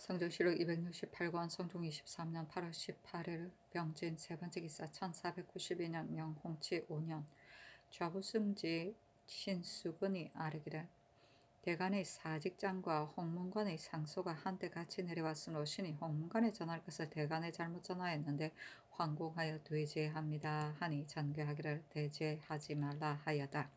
성조실록 268권 성종 23년 8월 18일 병진 세번째 기사 1492년 명홍치 5년 좌부승지 신수근이 아뢰기를 대간의 사직장과 홍문관의 상소가 한때 같이 내려왔으므로 홍문관에 전할 것을 대간에 잘못 전하였는데 황공하여 되제합니다 하니 전교하기를 대제하지 말라 하여다.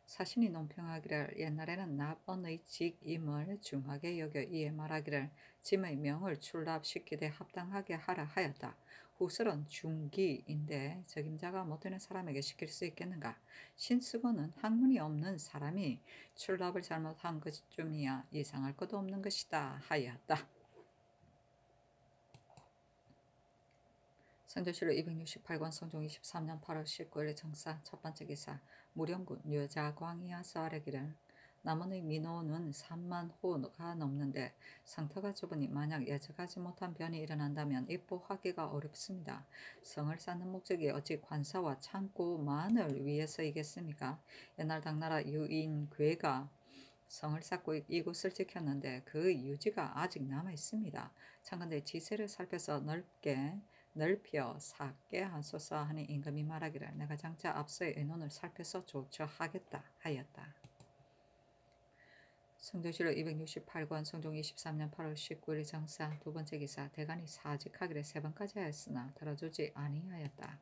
사신이 논평하기를 옛날에는 납언의 직임을 중하게 여겨 이에 말하기를 짐의 명을 출납시키되 합당하게 하라 하였다. 후설은 중기인데 적임자가 못되는 사람에게 시킬 수 있겠는가. 신수건은 학문이 없는 사람이 출납을 잘못한 것쯤이야 이상할 것도 없는 것이다 하였다. 성조실록 268권 성종 23년 8월 19일 정사 첫번째 기사 무령군 여자광이하서 아뢰기를 남원의 민호는 3만 호가 넘는데 상터가 좁으니 만약 예측하지 못한 변이 일어난다면 입보하기가 어렵습니다. 성을 쌓는 목적이 어찌 관사와 창고만을 위해서이겠습니까? 옛날 당나라 유인괴가 성을 쌓고 이곳을 지켰는데 그 유지가 아직 남아있습니다. 창건대 지세를 살펴서 넓혀 쌓게 하소서 하니 임금이 말하기를 내가 장차 앞서의 의논을 살펴서 조처하겠다 하였다. 성조실록 268권 성종 23년 8월 19일 정사 두번째 기사 대간이 사직하기를 3번까지 하였으나 들어주지 아니하였다.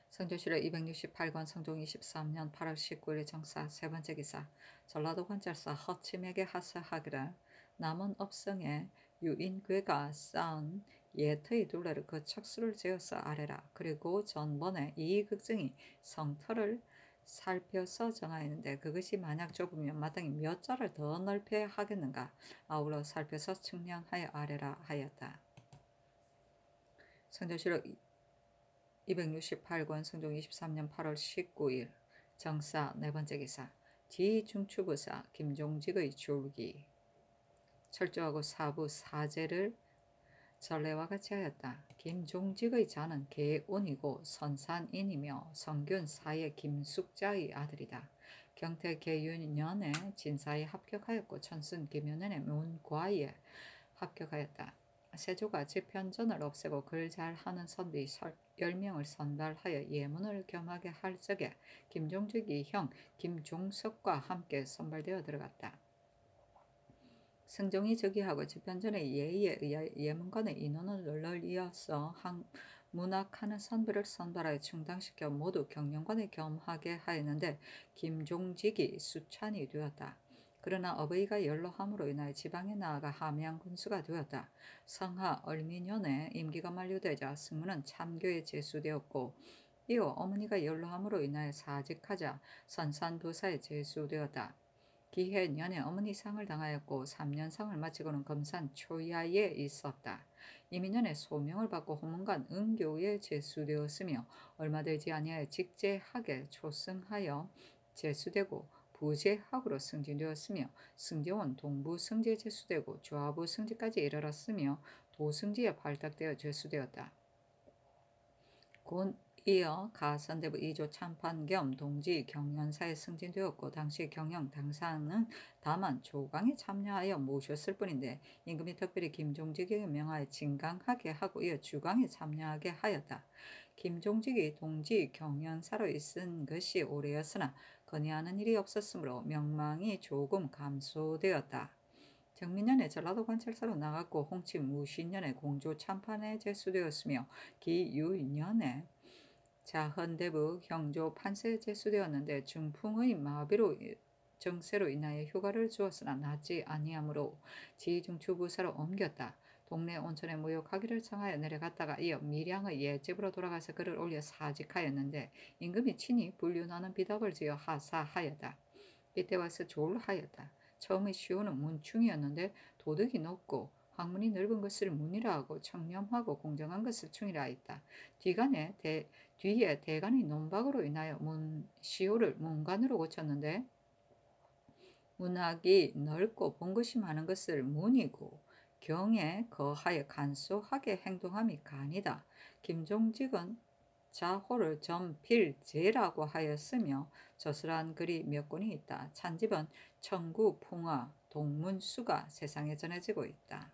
성조실록 268권 성종 23년 8월 19일 정사 세번째 기사 전라도 관찰사 허침에게 하사하기를 남원 업성에 유인괴가 쌓은 예터의 둘레를 그 척수를 재어서 아래라. 그리고 전번에 이 극증이 성터를 살펴서 정하였는데 그것이 만약 좁으면 마땅히 몇 자를 더 넓혀야 하겠는가. 아울러 살펴서 측량하여 아래라 하였다. 성조실록 268권 성종 23년 8월 19일 정사 네번째 기사 지중추부사 김종직의 줄기 철저하고 사부 사제를 전례와 같이 하였다. 김종직의 자는 계온이고 선산인이며 성균 사의 김숙자의 아들이다. 경태 계윤년에 진사에 합격하였고 천순 김윤년에 문과에 합격하였다. 세조가 집현전을 없애고 글 잘하는 선비 10명을 선발하여 예문을 겸하게 할 적에 김종직이 형 김종석과 함께 선발되어 들어갔다. 승종이 즉위하고 집현전의 예의에 의하여 예문관의 인원을 널널이어서 문학하는 선비를 선발하여 충당시켜 모두 경영관에 겸하게 하였는데 김종직이 수찬이 되었다. 그러나 어버이가 연로함으로 인하여 지방에 나아가 함양 군수가 되었다. 성하 을미년에 임기가 만료되자 승무는 참교에 제수되었고 이후 어머니가 연로함으로 인하여 사직하자 선산도사에 제수되었다. 기해 년에 어머니 상을 당하였고 3년상을 마치고는 검산 초야에 있었다. 이민년에 소명을 받고 호문관 은교에 제수되었으며 얼마 되지 아니하여 직제학에 초승하여 제수되고 부제학으로 승진되었으며 승제원 동부 승지에 제수되고 좌부 승지까지 이르렀으며 도승지에 발탁되어 제수되었다. 곧 이어 가선대부 2조 참판 겸 동지 경연사에 승진되었고 당시 경영 당사는 다만 조강에 참여하여 모셨을 뿐인데 임금이 특별히 김종직에게 명하여 진강하게 하고 이어 주강에 참여하게 하였다. 김종직이 동지 경연사로 있은 것이 오래였으나 건의하는 일이 없었으므로 명망이 조금 감소되었다. 정민년에 전라도 관찰사로 나갔고 홍치 무신년에 공조 참판에 제수되었으며 기유년에 자헌대부 형조 판세에 제수되었는데 중풍의 마비로 정세로 인하여 휴가를 주었으나 낫지 아니하므로 지중추부사로 옮겼다. 동네 온천에 모욕하기를 청하여 내려갔다가 이어 밀양의 옛집으로 돌아가서 글을 올려 사직하였는데 임금이 친히 불륜하는 비답을 지어 하사하였다. 이때 와서 졸하였다. 처음의 시호는 문충이었는데 도덕이 높고 학문이 넓은 것을 문이라 하고 청렴하고 공정한 것을 충이라 했다. 뒤에 대간의 논박으로 인하여 시호를 문관으로 고쳤는데 문학이 넓고 본 것이 많은 것을 문이고 경에 거하여 간소하게 행동함이 간이다. 김종직은 자호를 전필제라고 하였으며 저술한 글이 몇 권이 있다. 찬집은 청구, 풍화, 동문수가 세상에 전해지고 있다.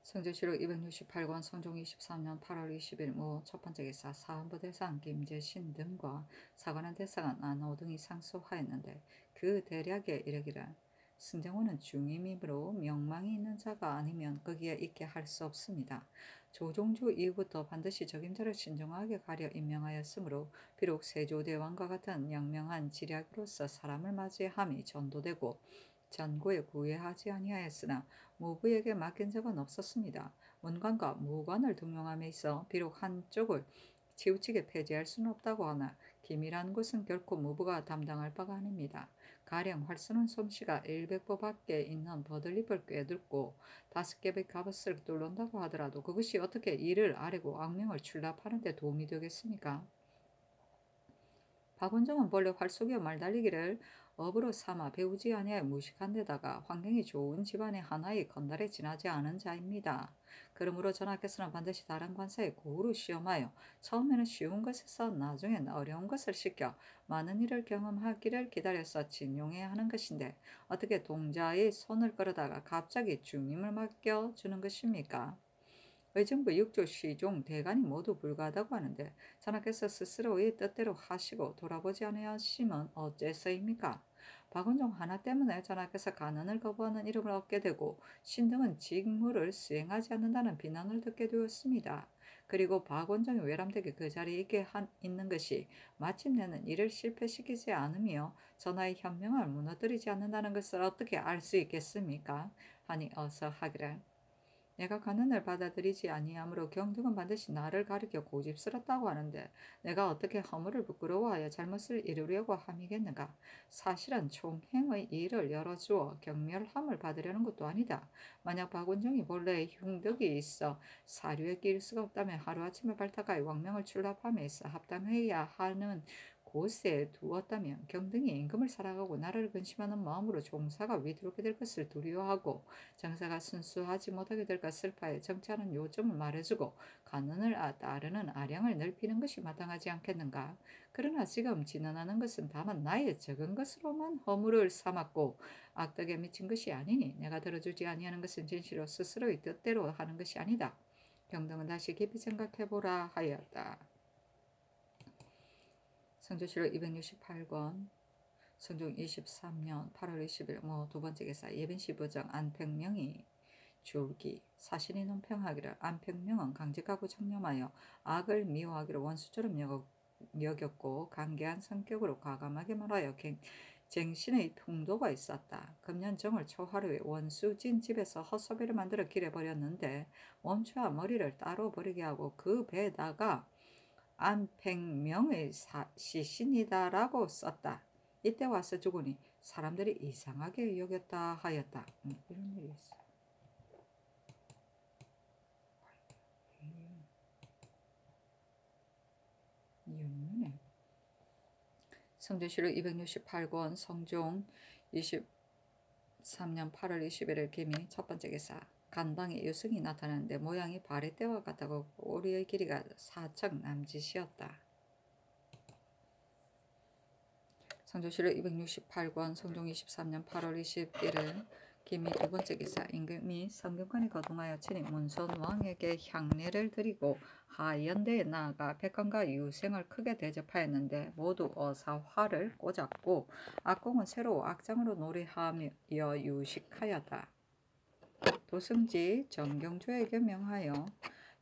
성조실록 268권 성종 23년 8월 20일 무 첫번째 기사 사헌부 대상 김재신 등과 사관원 대사관 안호 등이 상소하였는데 그 대략에 이르기를 승정원은 중임이므로 명망이 있는 자가 아니면 거기에 있게 할 수 없습니다. 조종주 이후부터 반드시 적임자를 신중하게 가려 임명하였으므로 비록 세조대왕과 같은 영명한 지략으로서 사람을 맞이함이 전도되고 전고에 구애하지 아니하였으나 무부에게 맡긴 적은 없었습니다. 문관과 무관을 등용함에 있어 비록 한쪽을 치우치게 폐지할 수는 없다고 하나 기밀한 것은 결코 무부가 담당할 바가 아닙니다. 가령 활쏘는 솜씨가 100보 밖에 있는 버들잎을 꿰뚫고 5겹의 갑옷을 뚫는다고 하더라도 그것이 어떻게 이를 아뢰고 악명을 출납하는 데 도움이 되겠습니까? 박원종은 본래 활쏘기와 말달리기를 업으로 삼아 배우지 아니하여 무식한 데다가 환경이 좋은 집안의 하나의 건달에 지나지 않은 자입니다. 그러므로 전하께서는 반드시 다른 관사에 고루 시험하여 처음에는 쉬운 것에서 나중엔 어려운 것을 시켜 많은 일을 경험하기를 기다려서 진용해야 하는 것인데 어떻게 동자의 손을 끌어다가 갑자기 중임을 맡겨주는 것입니까? 의정부 6조 시종 대간이 모두 불가하다고 하는데 전하께서 스스로의 뜻대로 하시고 돌아보지 아니하심은 어째서입니까? 박원종 하나 때문에 전하께서 간언을 거부하는 이름을 얻게 되고 신등은 직무를 수행하지 않는다는 비난을 듣게 되었습니다. 그리고 박원종이 외람되게 그 자리에 있는 것이 마침내는 이를 실패시키지 않으며 전하의 현명을 무너뜨리지 않는다는 것을 어떻게 알 수 있겠습니까? 하니 어서 하기를 내가 간언을 받아들이지 아니하므로 경등은 반드시 나를 가리켜 고집스럽다고 하는데 내가 어떻게 허물을 부끄러워하여 잘못을 이루려고 함이겠는가. 사실은 총행의 일을 열어주어 경멸함을 받으려는 것도 아니다. 만약 박원종이 본래 흉덕이 있어 사류에 끼일 수가 없다면 하루아침에 발탁하여 왕명을 출납함에 있어 합당해야 하는 곳에 두었다면 경등이 임금을 살아가고 나라를 근심하는 마음으로 종사가 위태롭게 될 것을 두려워하고 장사가 순수하지 못하게 될까 슬퍼해 정치하는 요점을 말해주고 간언을 따르는 아량을 넓히는 것이 마땅하지 않겠는가. 그러나 지금 진언하는 것은 다만 나의 적은 것으로만 허물을 삼았고 악덕에 미친 것이 아니니 내가 들어주지 아니하는 것은 진실로 스스로의 뜻대로 하는 것이 아니다. 경등은 다시 깊이 생각해보라 하였다. 성조실록 268권 성종 23년 8월 20일 두번째 기사 예빈시 부정 안평명이 줄기 사신이 논평하기를 안평명은 강직하고 청렴하여 악을 미워하기를 원수처럼 여겼고 간계한 성격으로 과감하게 말하여 쟁신의 풍도가 있었다. 금년 정월 초하루에 원수진 집에서 헛소비를 만들어 길에 버렸는데 멈춰야 머리를 따로 버리게 하고 그 배에다가 안팽명의 시신이다라고 썼다. 이때 와서 죽으니 사람들이 이상하게 여겼다 하였다. 이런 일이 있어. 이윤문에 성조실록 268권 성종 23년 8월 21일 기미 첫번째 기사 간방에 유승이 나타나는데 모양이 바리떼와 같다고 꼬리의 길이가 4척 남짓이었다. 성조실록 268권 성종 23년 8월 21일 기미 두번째 기사 임금이 성균관에 거동하여 친히 문선왕에게 향례를 드리고 하연대에 나아가 백관과 유생을 크게 대접하였는데 모두 어사화를 꽂았고 악공은 새로 악장으로 노래하며 유식하였다. 도승지 정경주에게 명하여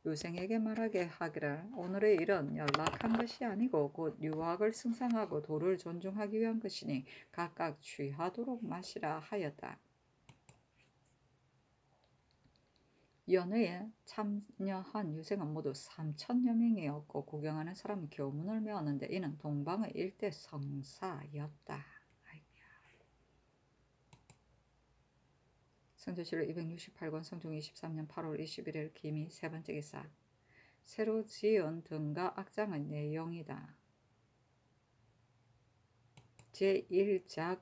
유생에게 말하게 하기를 오늘의 일은 연락한 것이 아니고 곧 유학을 승상하고 도를 존중하기 위한 것이니 각각 취하도록 마시라 하였다. 연회에 참여한 유생은 모두 3천여 명이었고 구경하는 사람은 교문을 메웠는데 이는 동방의 일대 성사였다. 성조실록 268권 성종 23년 8월 21일 기미 세번째 기사 새로 지은 등가 악장의 내용이다. 제1작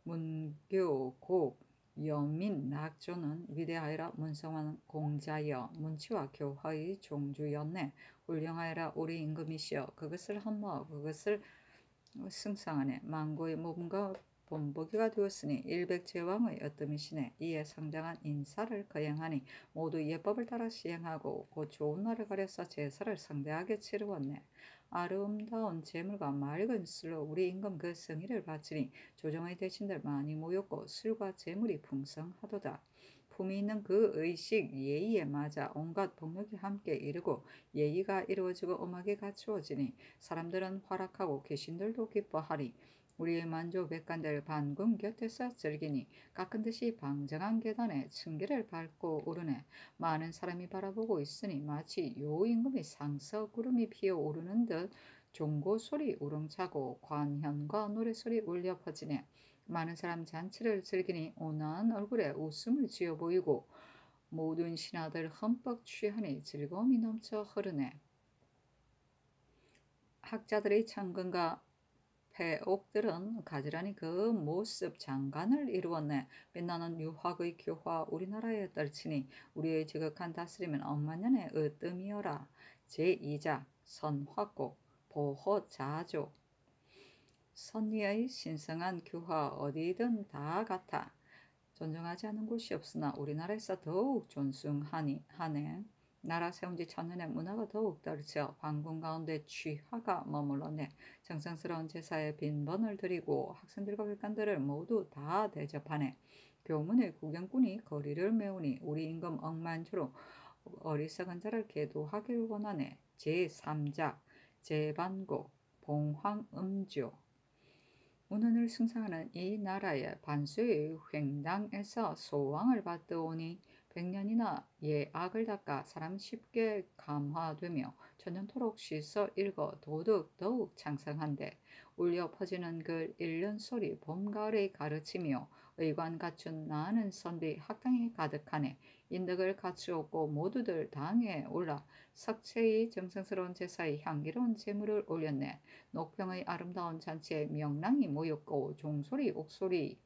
문교곡 여민 낙조는 위대하여라 문성한 공자여 문치와 교화의 종주였네. 훌륭하여라 우리 임금이시여 그것을 험마하고 그것을 승상하네. 만고의 몸과 본보기가 되었으니 일백제왕의 어뜸이시네. 이에 상당한 인사를 거행하니 모두 예법을 따라 시행하고 곧 좋은 날을 가려서 제사를 성대하게 치루었네. 아름다운 재물과 맑은 술로 우리 임금 그 성의를 바치니 조정의 대신들 많이 모였고 술과 재물이 풍성하도다. 품위 있는 그 의식 예의에 맞아 온갖 복력이 함께 이르고 예의가 이루어지고 음악이 갖추어지니 사람들은 활락하고 귀신들도 기뻐하리. 우리의 만조 백관들 반궁 곁에서 즐기니 깎은 듯이 방정한 계단에 층계를 밟고 오르네. 많은 사람이 바라보고 있으니 마치 요 임금의 상서 구름이 피어오르는 듯 종고 소리 우렁차고 관현과 노래소리 울려 퍼지네. 많은 사람 잔치를 즐기니 온화한 얼굴에 웃음을 지어 보이고 모든 신하들 흠뻑 취하니 즐거움이 넘쳐 흐르네. 학자들의 창근과 패옥들은 가지런히 그 모습 장관을 이루었네. 빛나는 유학의 교화 우리나라에 떨치니 우리의 지극한 다스림은 억만년의 으뜸이어라. 제2작 선화곡 보호자조 선리의 신성한 교화 어디든 다 같아. 존중하지 않는 곳이 없으나 우리나라에서 더욱 존숭하네. 나라 세운 지 천년의 문화가 더욱 떨쳐皇궁 가운데 취하가 머물렀네. 정성스러운 제사에 빈번을 드리고 학생들과 백관들을 모두 다 대접하네. 교문의 구경꾼이 거리를 메우니 우리 임금 억만주로 어리석은 자를 계도하길 원하네. 제3작 제반곡 봉황음주 문헌을 승상하는 이 나라의 반수의 횡당에서 소왕을 받드오니 100년이나 예악을 닦아 사람 쉽게 감화되며 천년토록 씻어 읽어 도덕 더욱 창성한데 울려 퍼지는 글 읽는 소리 봄 가을의 가르치며 의관 갖춘 나는 선비 학당이 가득하네. 인덕을 갖추었고 모두들 당에 올라 석채의 정성스러운 제사에 향기로운 제물을 올렸네. 녹병의 아름다운 잔치에 명랑이 모였고 종소리 옥소리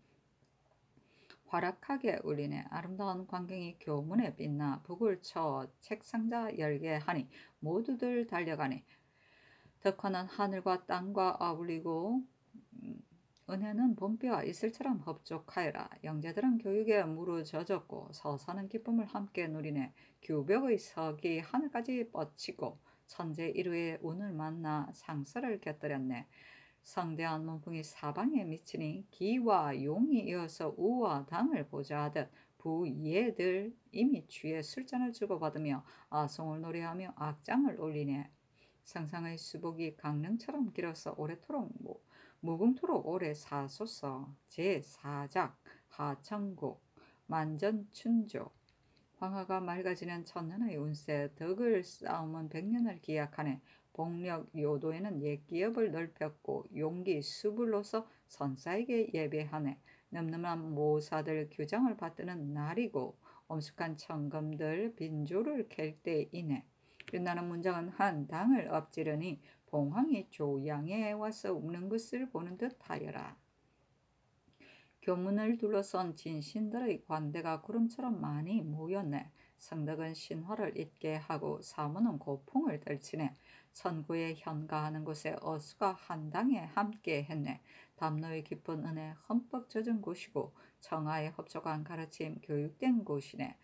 활락하게 울리네. 아름다운 광경이 교문에 빛나 북을 쳐 책상자 열게 하니 모두들 달려가네. 덕화는 하늘과 땅과 아울리고 은혜는 봄비와 이슬처럼 흡족하여라. 영재들은 교육에 무르젖었고 서사는 기쁨을 함께 누리네. 규벽의 석이 하늘까지 뻗치고 천재 일우의 운을 만나 상서를 곁들였네. 성대한 문풍이 사방에 미치니 기와 용이 이어서 우와 당을 보좌하듯 부예들 이미 취해 술잔을 주고받으며 아송을 노래하며 악장을 올리네. 상상의 수복이 강릉처럼 길어서 오래도록 무궁토록 오래 사소서. 제4작 하천곡 만전춘조 황하가 맑아지는 천년의 운세 덕을 쌓으면 100년을 기약하네. 복력 요도에는 옛기업을 넓혔고 용기 수불로서 선사에게 예배하네. 늠름한 모사들 규장을 받드는 날이고 엄숙한 청금들 빈조를 갤 때이네. 빛나는 문장은 한 당을 엎지르니 봉황이 조양에 와서 웃는 것을 보는 듯하여라. 교문을 둘러선 진신들의 관대가 구름처럼 많이 모였네. 성덕은 신화를 잊게 하고 사무는 고풍을 떨치네. 천구에 현가하는 곳에 어수가 한 당에 함께 했네. 담노의 깊은 은혜 흠뻑 젖은 곳이고 청하의 흡족한 가르침 교육된 곳이네.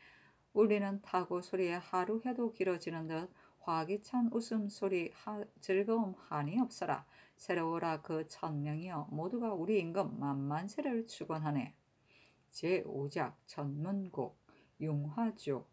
울리는 타고 소리에 하루 해도 길어지는 듯 화기찬 웃음소리 즐거움 한이 없어라. 새로워라 그 천명이여 모두가 우리 임금 만만세를 축원하네. 제5작 전문곡 융화조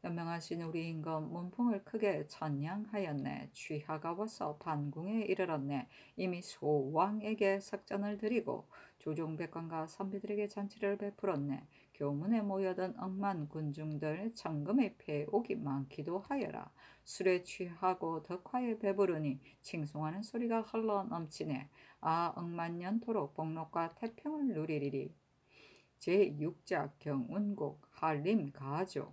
연명하신 우리 임금 문풍을 크게 천냥하였네. 취하가 와서 반궁에 이르렀네. 이미 소왕에게 석전을 드리고 조종백관과 선비들에게 잔치를 베풀었네. 교문에 모여든 억만 군중들 청금의 패옥이 많기도 하여라. 술에 취하고 덕화에 배부르니 칭송하는 소리가 흘러 넘치네. 아 억만년토록 복록과 태평을 누리리리. 제6작 경운곡 한림가조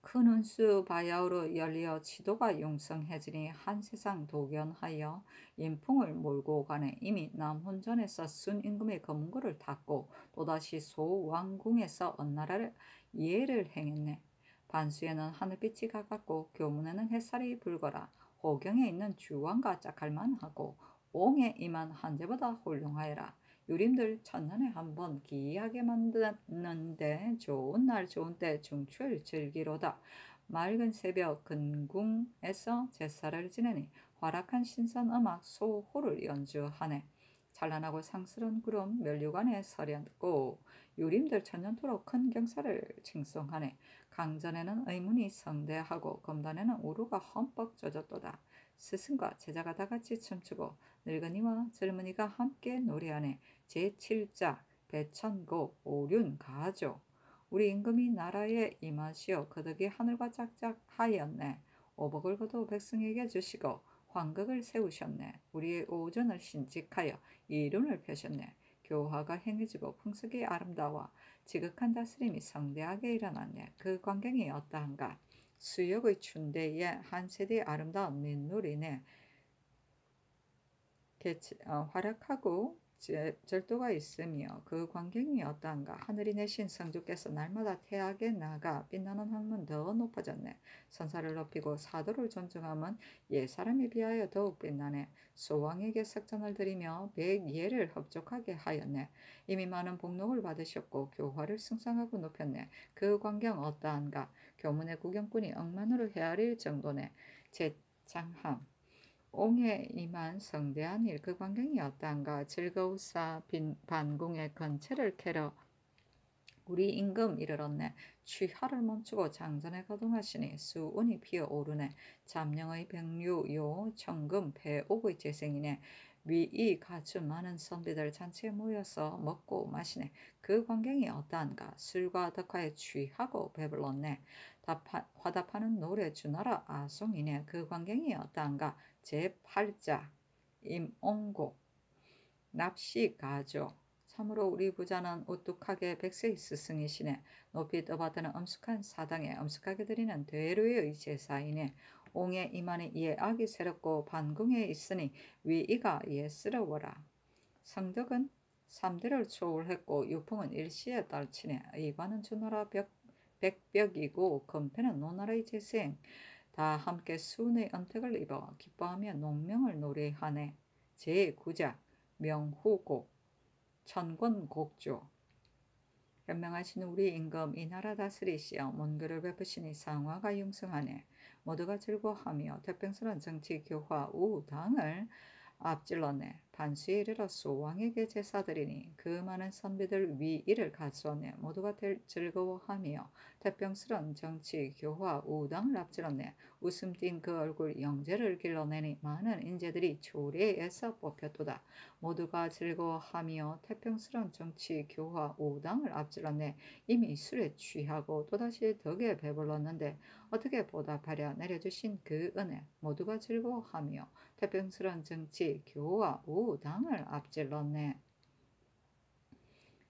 큰 운수 바야흐로 열리어 지도가 용성해지니 한 세상 도견하여 인풍을 몰고 가네. 이미 남혼전에서 순임금의 검거를 탔고 또다시 소왕궁에서 언나라를 예를 행했네. 반수에는 하늘빛이 가깝고 교문에는 햇살이 불거라 호경에 있는 주왕과 짝할만하고 옹에 임한 한제보다 훌륭하여라. 유림들 천년에 한 번 기이하게 만드는데 좋은 날 좋은 때 중출 즐기로다. 맑은 새벽 근궁에서 제사를 지내니 활락한 신선음악 소호를 연주하네. 찬란하고 상스러운 구름 멸류관에 서렸고 유림들 천년토록 큰 경사를 칭송하네. 강전에는 의문이 성대하고 검단에는 우루가 흠뻑 젖었도다. 스승과 제자가 다같이 춤추고 늙은이와 젊은이가 함께 노래하네. 제7자 배천고 오륜가죠. 우리 임금이 나라에 임하시어 그 덕이 하늘과 짝짝하였네. 오복을 거두 백성에게 주시고 황극을 세우셨네. 우리의 오전을 신직하여 이룬을 펴셨네. 교화가 행해지고 풍속이 아름다워 지극한 다스림이 성대하게 일어났네. 그 광경이 어떠한가. 수역의 춘대에 한 세대의 아름다운 민놀이네. 활약하고 절도가 있으며 그 광경이 어떠한가. 하늘이 내신 성주께서 날마다 태하게 나가 빛나는 학문 더 높아졌네. 선사를 높이고 사도를 존중함은 옛사람에 비하여 더욱 빛나네. 소왕에게 석전을 드리며 백예를 흡족하게 하였네. 이미 많은 복록을 받으셨고 교화를 승상하고 높였네. 그 광경 어떠한가. 교문의 구경꾼이 억만으로 헤아릴 정도네. 제장함 옹에 임한 성대한 일 그 광경이 어떠한가. 즐거우사 반궁의 건체를 캐러 우리 임금 이르렀네. 취하를 멈추고 장전에 거동하시니 수운이 피어오르네. 잠령의 백류요 청금 배옥의 재생이네. 위이 갖춘 많은 선비들 잔치에 모여서 먹고 마시네. 그 광경이 어떠한가. 술과 덕화에 취하고 배불렀네. 화답하는 노래 주나라 아송이네. 그 광경이 어떠한가. 제8자 임옹곡 납시 가죠. 참으로 우리 부자는 우뚝하게 백세의 스승이시네. 높이 떠받드는 엄숙한 사당에 엄숙하게 드리는 대류의 제사이네. 옹의 이만이 이에 악이 새롭고 반궁에 있으니 위이가 예스러워라. 성덕은 3대를 초월했고 유풍은 일시에 떨치네. 이관은 주나라 백벽이고 금패는 노나라의 재생. 다 함께 수운의 은택을 입어 기뻐하며 농명을 노래하네. 제9자 명후곡 천권곡조. 현명하신 우리 임금 이 나라 다스리시어 문교를 베푸시니 상화가 융성하네. 모두가 즐거워하며 태평스러운 정치 교화 우당을 앞질렀네. 반수에 이르러 소왕에게 제사드리니 그 많은 선비들 위이를 갖추었네. 모두가 즐거워하며 태평스러운 정치 교화 우당을 앞질렀네. 웃음 띤 그 얼굴 영재를 길러내니 많은 인재들이 조례에서 뽑혔도다. 모두가 즐거워하며 태평스러운 정치 교화 우당을 앞질렀네. 이미 술에 취하고 또다시 덕에 배불렀는데 어떻게 보답하랴. 내려주신 그 은혜. 모두가 즐거워하며 태평스러운 정치 교화 우당을 앞질렀네.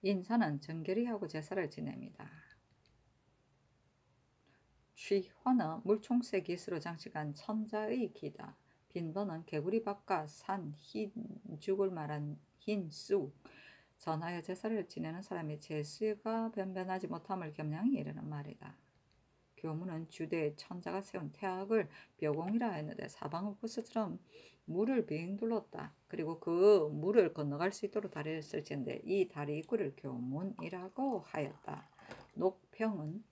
인사는 정결히 하고 제사를 지냅니다. 취화는 물총새 깃으로 장식한 천자의 기다. 빈번은 개구리밥과 산 흰죽을 말한 흰쑥. 전하여 제사를 지내는 사람이 제수가 변변하지 못함을 겸양히 이르는 말이다. 교문은 주대의 천자가 세운 태학을 벼공이라 했는데 사방을 호수처럼 물을 빙 둘렀다. 그리고 그 물을 건너갈 수 있도록 다리를 설치했는데 이 다리 입구를 교문이라고 하였다. 녹평은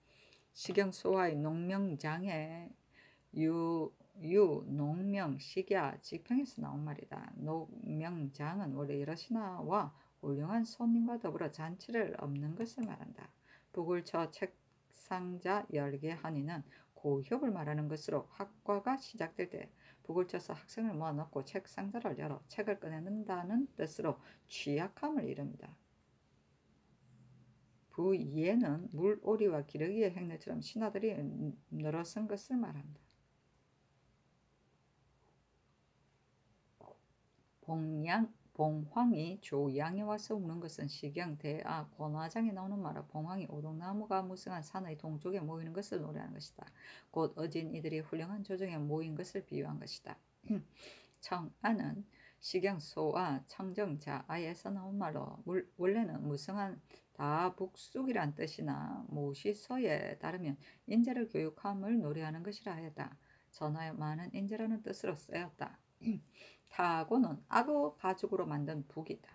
식용소와의 농명장에 농명, 식야, 직평에서 나온 말이다. 농명장은 원래 여러 신하와 훌륭한 손님과 더불어 잔치를 엎는 것을 말한다. 북을 쳐 책상자 열게 하니는 고협을 말하는 것으로 학과가 시작될 때 북을 쳐서 학생을 모아놓고 책상자를 열어 책을 꺼내는다는 뜻으로 취약함을 이릅니다. 부이에는 물오리와 기러기의 행렬처럼 신하들이 늘어선 것을 말한다. 봉황이 조양에 와서 우는 것은 시경 대아 권화장에 나오는 말은 봉황이 오동나무가 무성한 산의 동쪽에 모이는 것을 노래하는 것이다. 곧 어진 이들이 훌륭한 조정에 모인 것을 비유한 것이다. 청아는 시경소아 청정자아에서 나온 말로 원래는 무성한 다북숙이란 뜻이나 모시서에 따르면 인재를 교육함을 노래하는 것이라 하였다. 전하여 많은 인재라는 뜻으로 쓰였다. 타고는 악어 가죽으로 만든 북이다.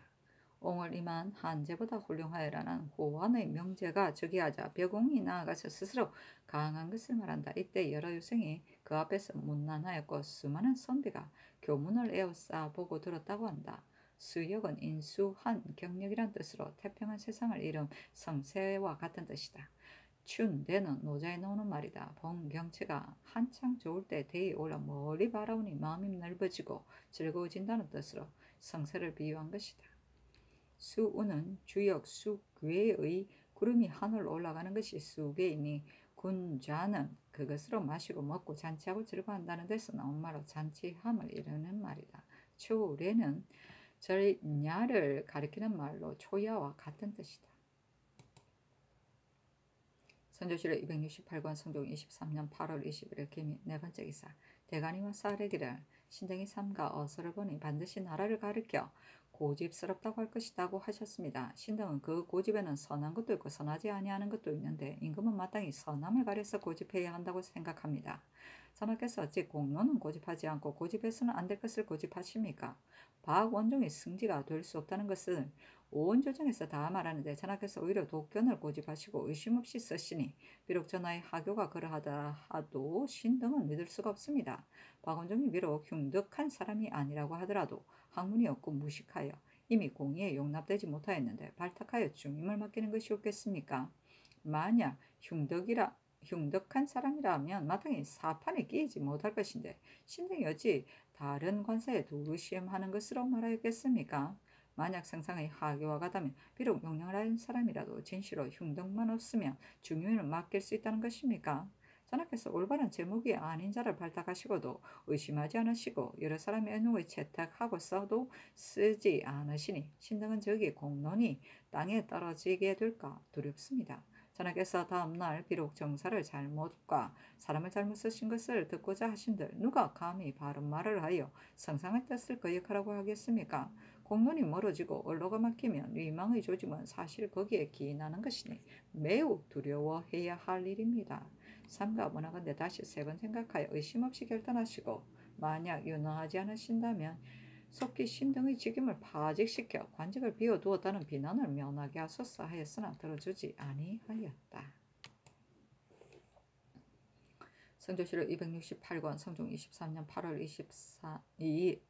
옹을 임한 한제보다 훌륭하여라는 호환의 명제가 즉위하자 벽옹이 나아가서 스스로 강한 것을 말한다. 이때 여러 유생이 그 앞에서 문난하였고 수많은 선비가 교문을 에워싸 보고 들었다고 한다. 수역은 인수한 경력이란 뜻으로 태평한 세상을 이룬 성세와 같은 뜻이다. 춘대는 노자에 나오는 말이다. 봉경치가 한창 좋을 때 대에 올라 멀리 바라보니 마음이 넓어지고 즐거워진다는 뜻으로 성세를 비유한 것이다. 수우는 주역 수괴의 구름이 하늘로 올라가는 것이 수괴이니 군자는 그것으로 마시고 먹고 잔치하고 즐거워한다는 데서 나온 말로 잔치함을 이루는 말이다. 초래는 절야를 가리키는 말로 초야와 같은 뜻이다. 선조실록 268권 성종 23년 8월 21일 기미 네 번째 기사. 대간이와 싸레기를 신등이 삼가 어서를 보니 반드시 나라를 가리켜 고집스럽다고 할 것이라고 하셨습니다. 신등은 그 고집에는 선한 것도 있고 선하지 아니하는 것도 있는데 임금은 마땅히 선함을 가려서 고집해야 한다고 생각합니다. 전하께서 어찌 공로는 고집하지 않고 고집해서는 안 될 것을 고집하십니까? 박원종이 승지가 될 수 없다는 것을 온 조정에서 다 말하는데 전하께서 오히려 독견을 고집하시고 의심 없이 쓰시니 비록 전하의 하교가 그러하다 하도 신등은 믿을 수가 없습니다. 박원종이 비록 흉덕한 사람이 아니라고 하더라도 학문이 없고 무식하여 이미 공의에 용납되지 못하였는데 발탁하여 중임을 맡기는 것이 없겠습니까? 만약 흉덕한 사람이라면 마땅히 사판에 끼이지 못할 것인데 신등이 어찌 다른 관사에 도시험하는 것으로 말하였겠습니까? 만약 상상의 하교와 같다면 비록 명령을 한 사람이라도 진실로 흉덕만 없으면 중임을 맡길 수 있다는 것입니까? 전하께서 올바른 제목이 아닌 자를 발탁하시고도 의심하지 않으시고 여러 사람의 언용을 채택하고 써도 쓰지 않으시니 신등은 저기 공론이 땅에 떨어지게 될까 두렵습니다. 전하께서 다음날 비록 정사를 잘못과 사람을 잘못 쓰신 것을 듣고자 하신들 누가 감히 바른 말을 하여 성상의 뜻을 거역하라고 하겠습니까? 공론이 멀어지고 언로가 막히면 위망의 조짐은 사실 거기에 기인하는 것이니 매우 두려워해야 할 일입니다. 삼가 원하건대 다시 세 번 생각하여 의심 없이 결단하시고 만약 윤허하지 않으신다면 속히 신등의 직임을 파직시켜 관직을 비워두었다는 비난을 면하게 하소서 하였으나 들어주지 아니하였다. 성조실록 268권 성종 23년 8월 22일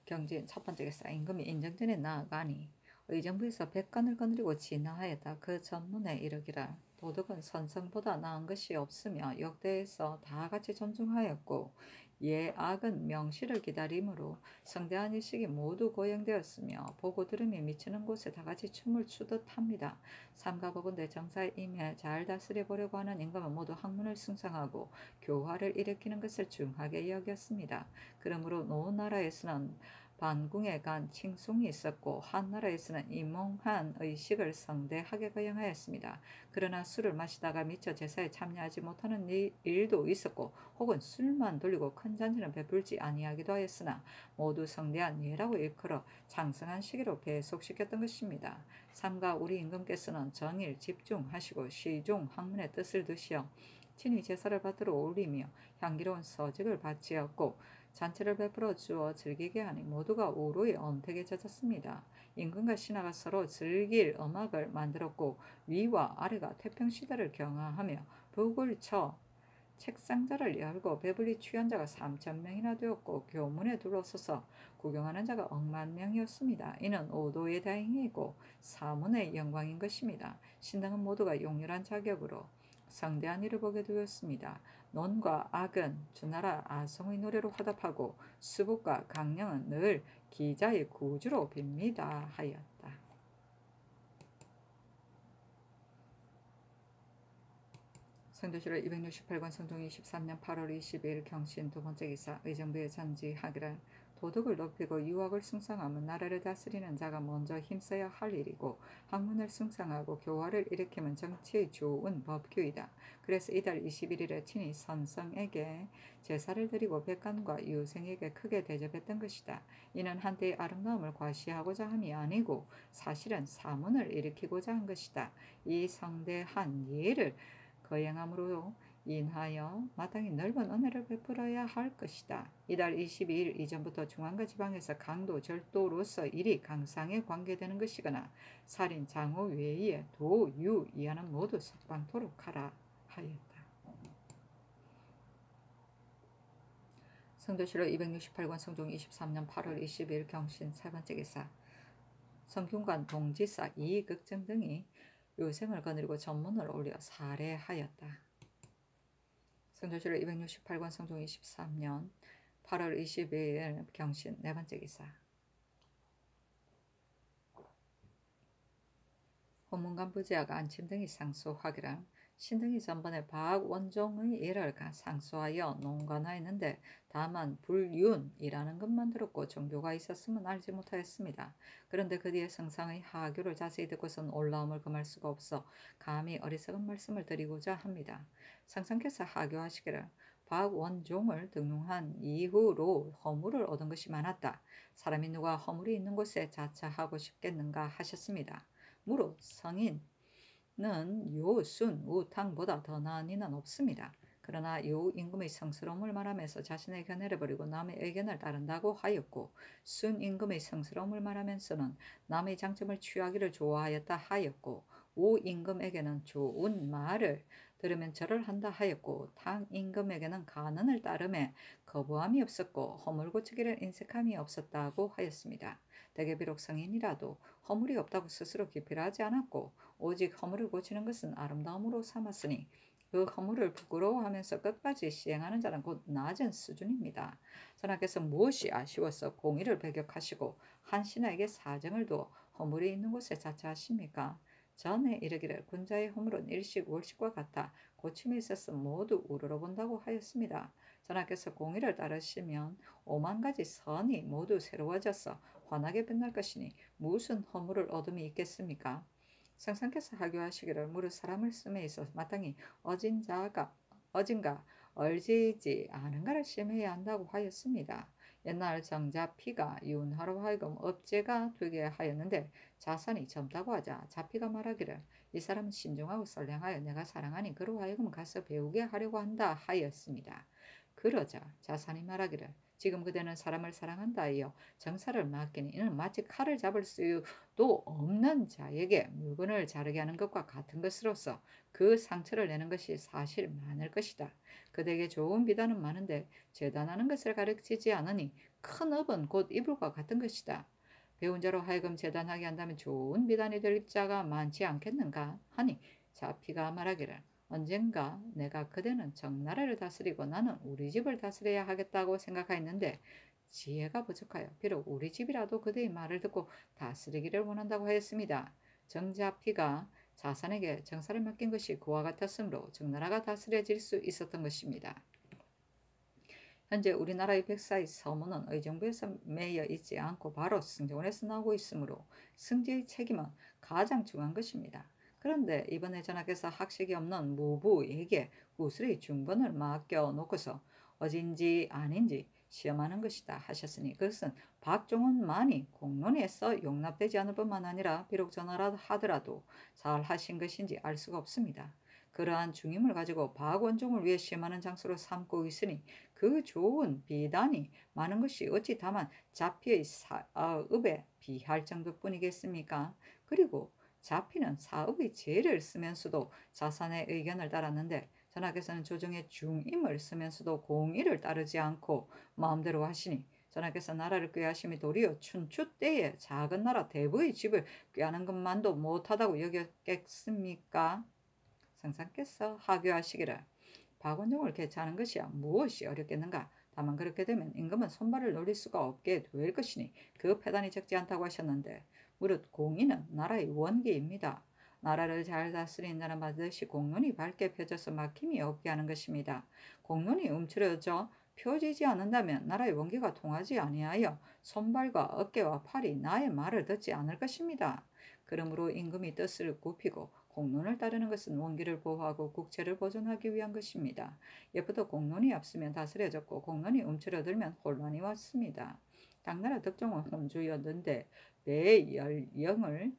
경진 첫 번째 기사. 임금이 인정전에 나아가니 의정부에서 백관을 거느리고 진화하였다. 그 전문에 이르기를 도덕은 선성보다 나은 것이 없으며 역대에서 다 같이 존중하였고 예악은 명시를 기다림으로 성대한 일식이 모두 고행되었으며 보고 들음이 미치는 곳에 다 같이 춤을 추듯 합니다. 삼가법원대 정사에 임해 잘 다스려 보려고 하는 임금은 모두 학문을 숭상하고 교화를 일으키는 것을 중하게 여겼습니다. 그러므로 노 나라에서는 반궁에 간 칭송이 있었고 한나라에서는 이몽한 의식을 성대하게 거행하였습니다. 그러나 술을 마시다가 미처 제사에 참여하지 못하는 일도 있었고 혹은 술만 돌리고 큰 잔치는 베풀지 아니하기도 하였으나 모두 성대한 예라고 일컬어 장성한 시기로 배속시켰던 것입니다. 삼가 우리 임금께서는 정일 집중하시고 시종 학문의 뜻을 드시어 친히 제사를 받들어 올리며 향기로운 서직을 바치었고 잔치를 베풀어 주어 즐기게 하니 모두가 오로의 언택에 젖었습니다. 임금과 신하가 서로 즐길 음악을 만들었고 위와 아래가 태평시대를 경하하며 북을 쳐 책상자를 열고 배불리 취한 자가 3,000명이나 되었고 교문에 둘러서서 구경하는 자가 10,000명이었습니다. 이는 오도의 다행이고 사문의 영광인 것입니다. 신당은 모두가 용렬한 자격으로 성대한 일을 보게 되었습니다. 논과 악은 주나라 아성의 노래로 화답하고 수북과 강령은 늘 기자의 구주로 빕니다 하였다. 성조실록 268권 성종 23년 8월 22일 경신 두 번째 기사. 의정부에 전지하기를 도덕을 높이고 유학을 숭상하면 나라를 다스리는 자가 먼저 힘써야 할 일이고 학문을 숭상하고 교화를 일으키면 정치의 좋은 법규이다. 그래서 이달 21일에 친히 선성에게 제사를 드리고 백관과 유생에게 크게 대접했던 것이다. 이는 한때의 아름다움을 과시하고자 함이 아니고 사실은 사문을 일으키고자 한 것이다. 이 성대한 예를 거행함으로 인하여 마땅히 넓은 은혜를 베풀어야 할 것이다. 이달 22일 이전부터 중앙과 지방에서 강도, 절도로서 일이 강상에 관계되는 것이거나 살인, 장호 외에 도, 유, 이하는 모두 석방토록 하라 하였다. 성도실록 268권 성종 23년 8월 20일 경신 세 번째 기사. 성균관 동지사 이익극정 등이 요생을 거느리고 전문을 올려 살해하였다. 성도실록 268권 성종 23년 8월 22일 경신 네 번째 기사. 혼문관부제하가 안침 등이 상소하기를 신등이 전번에 박원종의 일을 상소하여 논관하였는데 다만 불륜이라는 것만 들었고 종교가 있었음은 알지 못하였습니다. 그런데 그 뒤에 성상의 하교를 자세히 듣고선 올라옴을 금할 수가 없어 감히 어리석은 말씀을 드리고자 합니다. 성상께서 하교하시기를 박원종을 등용한 이후로 허물을 얻은 것이 많았다. 사람이 누가 허물이 있는 곳에 자처하고 싶겠는가 하셨습니다. 무릇 성인은 요, 순, 우, 탕보다 더 나은 이는 없습니다. 그러나 요 임금의 성스러움을 말하면서 자신의 견해를 버리고 남의 의견을 따른다고 하였고 순 임금의 성스러움을 말하면서는 남의 장점을 취하기를 좋아하였다 하였고 우 임금에게는 좋은 말을 들으면 절을 한다 하였고 탕 임금에게는 간언을 따름에 거부함이 없었고 허물 고치기를 인색함이 없었다고 하였습니다. 대개 비록 성인이라도 허물이 없다고 스스로 기필하지 않았고 오직 허물을 고치는 것은 아름다움으로 삼았으니 그 허물을 부끄러워하면서 끝까지 시행하는 자는 곧 낮은 수준입니다. 전하께서 무엇이 아쉬워서 공의를 배격하시고 한 신하에게 사정을 두어 허물이 있는 곳에 자처하십니까? 전에 이르기를 군자의 허물은 일식 월식과 같아 고침이 있어서 모두 우러러본다고 하였습니다. 전하께서 공의를 따르시면 5만 가지 선이 모두 새로워져서 환하게 빛날 것이니 무슨 허물을 얻음이 있겠습니까? 성상께서 하교하시기를 무릇 사람을 씀에 있어 마땅히 어진가 얼지지 않은가를 심해야 한다고 하였습니다. 옛날 정자피가 윤하로 하여금 업제가 되게 하였는데 자산이 젊다고 하자 자피가 말하기를 이 사람은 신중하고 선량하여 내가 사랑하니 그로 하여금 가서 배우게 하려고 한다 하였습니다. 그러자 자산이 말하기를 지금 그대는 사람을 사랑한다 하여 정사를 맡기니 이는 마치 칼을 잡을 수도 없는 자에게 물건을 자르게 하는 것과 같은 것으로서 그 상처를 내는 것이 사실 많을 것이다. 그대에게 좋은 비단은 많은데 재단하는 것을 가르치지 않으니 큰 업은 곧 이불과 같은 것이다. 배운 자로 하여금 재단하게 한다면 좋은 비단이 될 자가 많지 않겠는가 하니 자피가 말하기를 언젠가 내가 그대는 정나라를 다스리고 나는 우리 집을 다스려야 하겠다고 생각하였는데 지혜가 부족하여 비록 우리 집이라도 그대의 말을 듣고 다스리기를 원한다고 하였습니다. 정자피가 자산에게 정사를 맡긴 것이 그와 같았으므로 정나라가 다스려질 수 있었던 것입니다. 현재 우리나라의 백사의 서문은 의정부에서 매여 있지 않고 바로 승정원에서 나오고 있으므로 승지의 책임은 가장 중요한 것입니다. 그런데 이번에 전하께서 학식이 없는 무부에게 구슬의 중본을 맡겨놓고서 어진지 아닌지 시험하는 것이다 하셨으니 그것은 박종원만이 공론에서 용납되지 않을 뿐만 아니라 비록 전하라 하더라도 잘하신 것인지 알 수가 없습니다. 그러한 중임을 가지고 박원종을 위해 시험하는 장소로 삼고 있으니 그 좋은 비단이 많은 것이 어찌 다만 자피의 사업에 비할 정도뿐이겠습니까? 그리고 자피는 사업의 죄를 쓰면서도 자산의 의견을 따랐는데 전하께서는 조정의 중임을 쓰면서도 공의를 따르지 않고 마음대로 하시니 전하께서 나라를 꾀하심이 도리어 춘추 때에 작은 나라 대부의 집을 꾀하는 것만도 못하다고 여겼겠습니까? 성상께서 하교하시기를 박원종을 개최하는 것이야 무엇이 어렵겠는가? 다만 그렇게 되면 임금은 손발을 놀릴 수가 없게 될 것이니 그 패단이 적지 않다고 하셨는데 무릇 공의는 나라의 원기입니다. 나라를 잘 다스리는 자는 반드시 공론이 밝게 펴져서 막힘이 없게 하는 것입니다. 공론이 움츠러져 펴지지 않는다면 나라의 원기가 통하지 아니하여 손발과 어깨와 팔이 나의 말을 듣지 않을 것입니다. 그러므로 임금이 뜻을 굽히고 공론을 따르는 것은 원기를 보호하고 국체를 보존하기 위한 것입니다. 예부터 공론이 앞서면 다스려졌고 공론이 움츠러들면 혼란이 왔습니다. 당나라 덕종은 혼주였는데 배열령을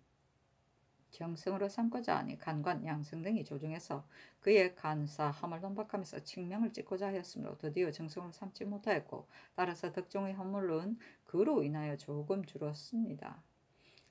정승으로 삼고자 하니 간관, 양승 등이 조중해서 그의 간사 함을 논박하면서 칙명을 찍고자 하였으므로 드디어 정승으로 삼지 못하였고 따라서 덕종의 허물은 그로 인하여 조금 줄었습니다.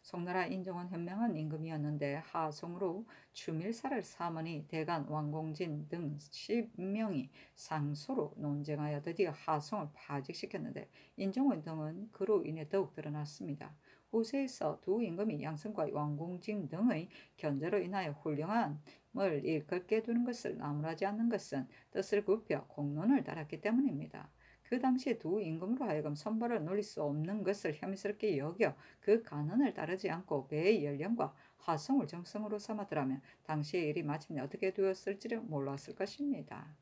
송나라 인종은 현명한 임금이었는데 하성으로 추밀사를 삼으니 대간, 왕공진 등 10명이 상소로 논쟁하여 드디어 하성을 파직시켰는데 인종은 등은 그로 인해 더욱 드러났습니다. 후세에서 두 임금이 양승과 왕공진 등의 견제로 인하여 훌륭함을 일컫게 두는 것을 나무라지 않는 것은 뜻을 굽혀 공론을 따랐기 때문입니다. 그 당시 두 임금으로 하여금 선벌을 노릴 수 없는 것을 혐의스럽게 여겨 그 간언을 따르지 않고 배의 연령과 화성을 정성으로 삼았더라면 당시의 일이 마침내 어떻게 되었을지를 몰랐을 것입니다.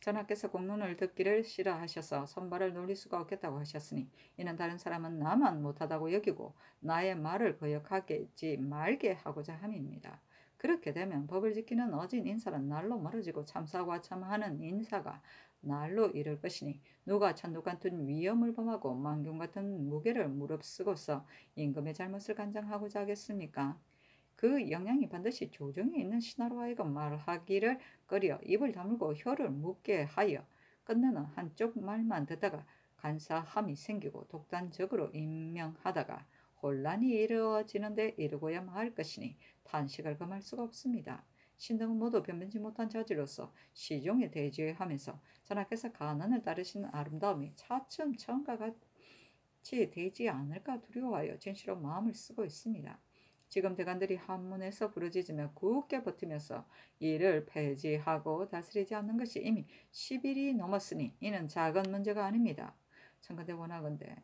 전하께서 공론을 듣기를 싫어하셔서 선발을 노릴 수가 없겠다고 하셨으니 이는 다른 사람은 나만 못하다고 여기고 나의 말을 거역하지 말게 하고자 함입니다. 그렇게 되면 법을 지키는 어진 인사는 날로 멀어지고 참사과참하는 인사가 날로 이를 것이니 누가 천독 같은 위험을 범하고 망경 같은 무게를 무릅쓰고서 임금의 잘못을 간장하고자 하겠습니까? 그 영향이 반드시 조정에 있는 신하로 하여금 말하기를 꺼려 입을 다물고 혀를 묻게 하여 끝내는 한쪽 말만 듣다가 간사함이 생기고 독단적으로 임명하다가 혼란이 이루어지는데 이르고야 할 것이니 탄식을 금할 수가 없습니다. 신등은 모두 변변치 못한 자지로서 시종에 대지하면서 전하께서 간언을 따르시는 아름다움이 차츰 처음과 같이 되지 않을까 두려워하여 진실로 마음을 쓰고 있습니다. 지금 대관들이 한문에서 부르짖으며 굳게 버티면서 이를 폐지하고 다스리지 않는 것이 이미 10일이 넘었으니 이는 작은 문제가 아닙니다. 청컨대 원하건대